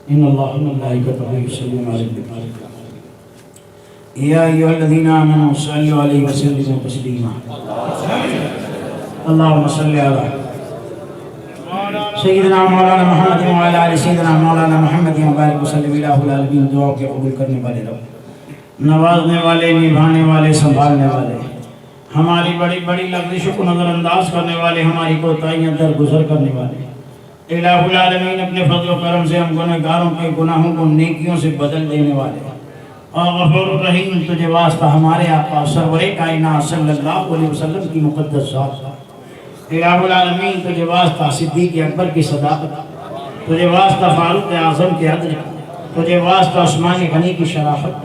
ان اللہ وملائکتہ یصلون علی النبی یا ایھا الذین آمنوا صلوا علیہ وسلموا تسلیما۔ اللہم صل علی سیدنا مولانا محمد وعلی آل سیدنا مولانا محمد وبارک وسلم۔ الہ العالمین دعاؤں کے قبول کرنے والے رب، نوازنے والے، نبھانے والے، سنبھالنے والے، ہماری بڑی بڑی لغزشوں کو نظر انداز کرنے والے، ہماری کوتاہیاں درگزر کرنے والے، الہ العالمین اپنے فضل و کرم سے ہم گنہگاروں کے گناہوں کو نیکیوں سے بدل دینے والے، اور غفور الرحیم تجھے واسطہ ہمارے آقا سرور کائنات صلی اللہ علیہ وسلم کی مقدس ذات، الہ العالمین تجھے واسطہ صدیق اکبر کی صداقت، تجھے واسطہ فاروق اعظم کے عدل، تجھے واسطہ عثمان غنی کی شرافت،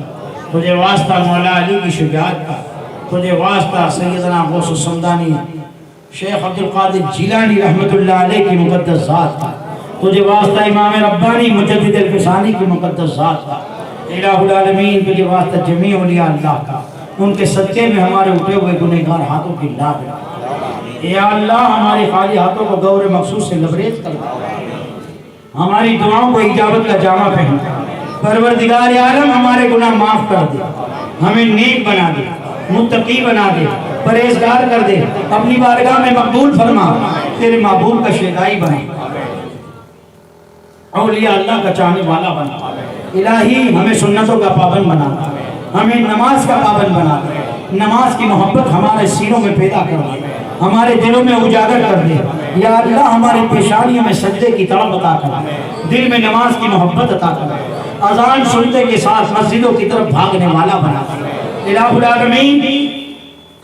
تجھے واسطہ مولا علی کی شجاعت کا، تجھے واسطہ سیدنا غوث السمدانی شیخ عبدالقادر جیلانی رحمت اللہ علیہ کی مقدس ذات کا، تجھے واسطہ امام ربانی مجدد الفسانی کی مقدس ذات کا، الہ العالمین تجھے واسطہ جمیع اولیاء اللہ کا، ان کے صدقے میں ہمارے اٹھے ہوئے گنہگار ہاتھوں کی لاغ، یا اللہ ہمارے خالی ہاتھوں کو دور مخصوص سے لبریز کر دے، ہماری دعاؤں کو اجابت کا جامع پہن دے، پروردگار عالم ہمارے گناہ معاف کر دے، ہمیں نیک بنا دے، متقی بنا دے، پرہیزگار کر دے، اپنی بارگاہ میں مقبول فرما، تیرے محبوب کا شیدائی بنا، اولیاء اللہ کا چاہنے والا بنا، الہی ہمیں سنتوں کا پابند بنا، ہمیں نماز کا پابند بنا، نماز کی محبت ہمارے سینوں میں پیدا کر دے، ہمارے دلوں میں اجاگر کر دے، یا اللہ ہماری پیشانیوں میں سجدے کی طرف عطا کر، دل میں نماز کی محبت عطا کر، اذان سنتے کے ساتھ مسجدوں کی طرف بھاگنے والا بنا دے۔ الہ العالمین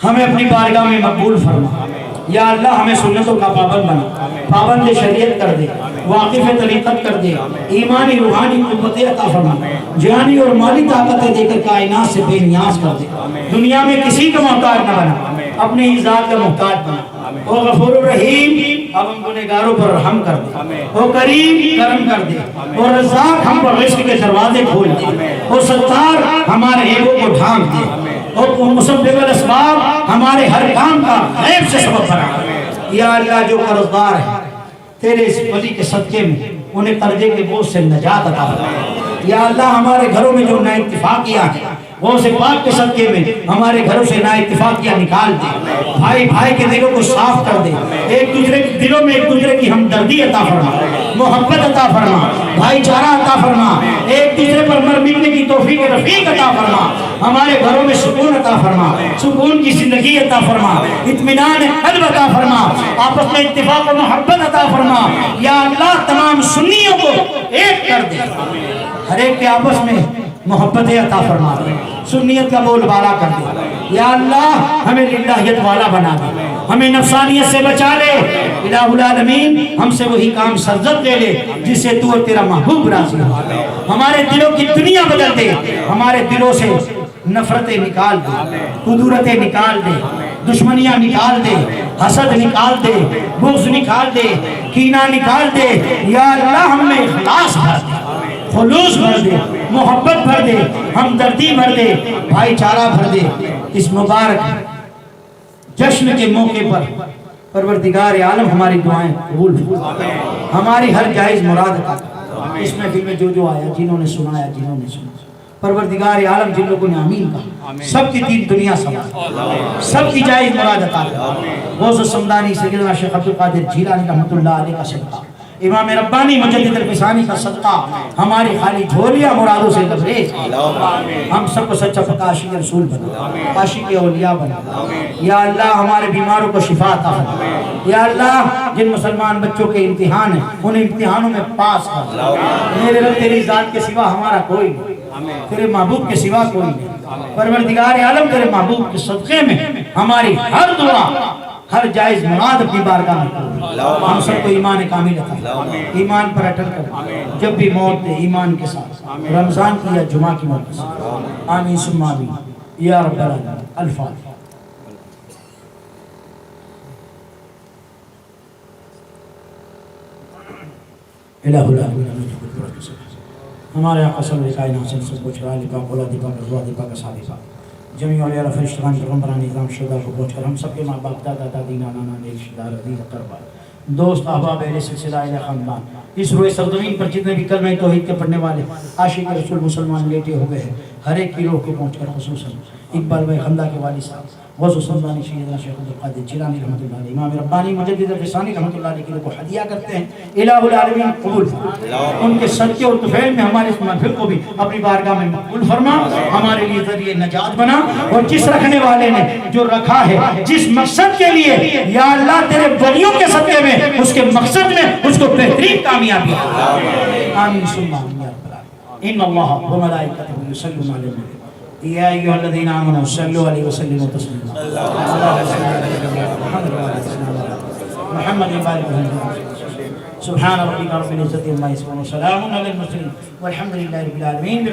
ہمیں اپنی بارگاہ میں مقبول فرما۔ یا اللہ ہمیں سنتوں کا پابند بنا، پابند شریعت کر دے، واقف طریقت کر دے، ایمانی روحانی قوت عطا فرما، جانی اور مالی طاقتیں دے کر کائنات سے بے نیاز کر دے، دنیا میں کسی کا محتاج نہ بنا، اپنی ذات کا محتاج بنا۔ او غفور الرحیم اب ہم گنہگاروں پر رحم کر دے، او کریم کرم کر دے، او رزاق ہم پر رزق کے دروازے کھول دے، او ستار ہمارے ایگو کو ڈھانک دے، او مسبب الاسباب ہمارے ہر کام کا غیب سے سبب بنا۔ یا اللہ جو قرضدار ہے تیرے اس ولی کے صدقے میں انہیں قرضے کے بوجھ سے نجات عطا فرما۔ یا اللہ ہمارے گھروں میں جو نا اتفاقیاں ہیں وہ سے پاک کے صدقے میں ہمارے گھروں سے نا اتفاقیاں نکال دے، بھائی بھائی کے دلوں کو صاف کر دے، ایک دوسرے کے دلوں میں ایک دوسرے کی ہمدردی عطا فرما، محبت عطا فرما، بھائی چارہ عطا فرما، ایک دوسرے پر مر مٹنے کی توفیق رفیق عطا فرما، ہمارے گھروں میں سکون عطا فرما، سکون کی زندگی عطا فرما، اطمینان قلب عطا فرما، آپس میں اتفاق و محبت عطا فرما۔ یا اللہ تمام سنیوں کو ایک کر دے، ہر ایک کے آپس میں محبت عطا فرما دے، سنیت کا بول بالا کر دے۔ یا اللہ ہمیں للہیت والا بنا دے، ہمیں نفسانیت سے بچا لے۔ الہ العالمین ہم سے وہی کام سرزد دے لے جس سے تو اور تیرا محبوب راضی ہو، ہمارے دلوں کی دنیا بدل دے، ہمارے دلوں سے نفرتیں نکال دے، قدورتیں نکال دے، دشمنیاں نکال دے، حسد نکال دے، بغض نکال دے، کینہ نکال دے۔ یا اللہ ہم میں اخلاص بھر دے، خلوص بھر دے، محبت بھر دے، ہمدردی بھر دے، بھائی چارہ بھر دے۔ اس مبارک جشن کے موقع پر پروردگار عالم ہماری دعائیں قبول فرما، ہماری ہر جائز مراد عطا فرما۔ اس محفل میں جو آیا، جنہوں نے سنایا، جنہوں نے سنا، پروردگار عالم جن لوگوں نے آمین کہا سب کی دین دنیا سمجھ، سب کی جائز مراد عطا فرما۔ غوث السمدانی سیدنا شیخ عبدالقادر جیلانی رحمۃ اللہ علیہ کا صدقہ، امام ربانی مجدد الفسانی کا صدقہ ہماری خالی جھولیاں مرادوں سے لبریز، ہم سب کو سچا پکا عاشق رسول بنا، عاشق اولیاء بنا۔ یا اللہ ہمارے بیماروں کو شفا عطا فرما۔ یا اللہ جن مسلمان بچوں کے امتحان ہیں ان امتحانوں میں پاس کر۔ میرے رب تیری ذات کے سوا ہمارا کوئی نہیں، تیرے محبوب کے سوا کوئی نہیں۔ پروردگار عالم تیرے محبوب کے صدقے میں ہماری ہر دعا، ہر جائز مراد اپنی بارگاہ میں قبول۔ ہم سب کو ایمان کامل عطا، ایمان پر اٹل کر جب بھی موت دے ایمان کے ساتھ، رمضان کی یا جمعہ کی موت کے ساتھ۔ آمین ثم آمین یا رب العالمین۔ الفاتحہ۔ الہ العالمین ہمارے آقا صلی اللہ علیہ وسلم سے پوچھ رہا ہے پاک اولاد پاک ازواج پاک اصحاب پاک جمیع اولیاء فرشتگان پیغمبران نظام شہداء کو پوچھ کر ہم سب کے ماں باپ دادا دادی نانا نانی رشتہ دار عزیز اقربا دوست احباب اہل سلسلہ اہل خاندان اس روئے سرزمین پر جتنے بھی کلمہ توحید کے پڑھنے والے عاشق رسول مسلمان لیٹے ہوئے ہیں ہر ایک کی روح کو پہنچ کر خصوصاً اقبال بھائی خندہ کے والد صاحب غوث السمدانی سیدنا شیخ عبدالقادر جیلانی رحمۃ اللہ علیہ امام ربانی مجدد الفسانی رحمۃ اللہ علیہ کو ہدیہ کرتے ہیں۔ الہ العالمین قبول فرما، ان کے صدقے اور طفیل میں ہمارے اس محفل کو بھی اپنی بارگاہ میں مقبول فرما، ہمارے لیے ذریعہ نجات بنا، اور جس رکھنے والے نے جو رکھا ہے جس مقصد کے لیے یا اللہ تیرے ولیوں کے صدقے میں اس کے مقصد میں اس کو بہترین کامیابی آمین ثم آمین یا رب العالمین۔ ان اللہ و ملائکتہ یصلون علی النبی یا ایھا الذین آمنوا صلوا علیہ وسلموا تسلیما محمد سبحان ربک رب العزة عما یصفون وسلام علی المرسلین والحمد للہ رب العالمین۔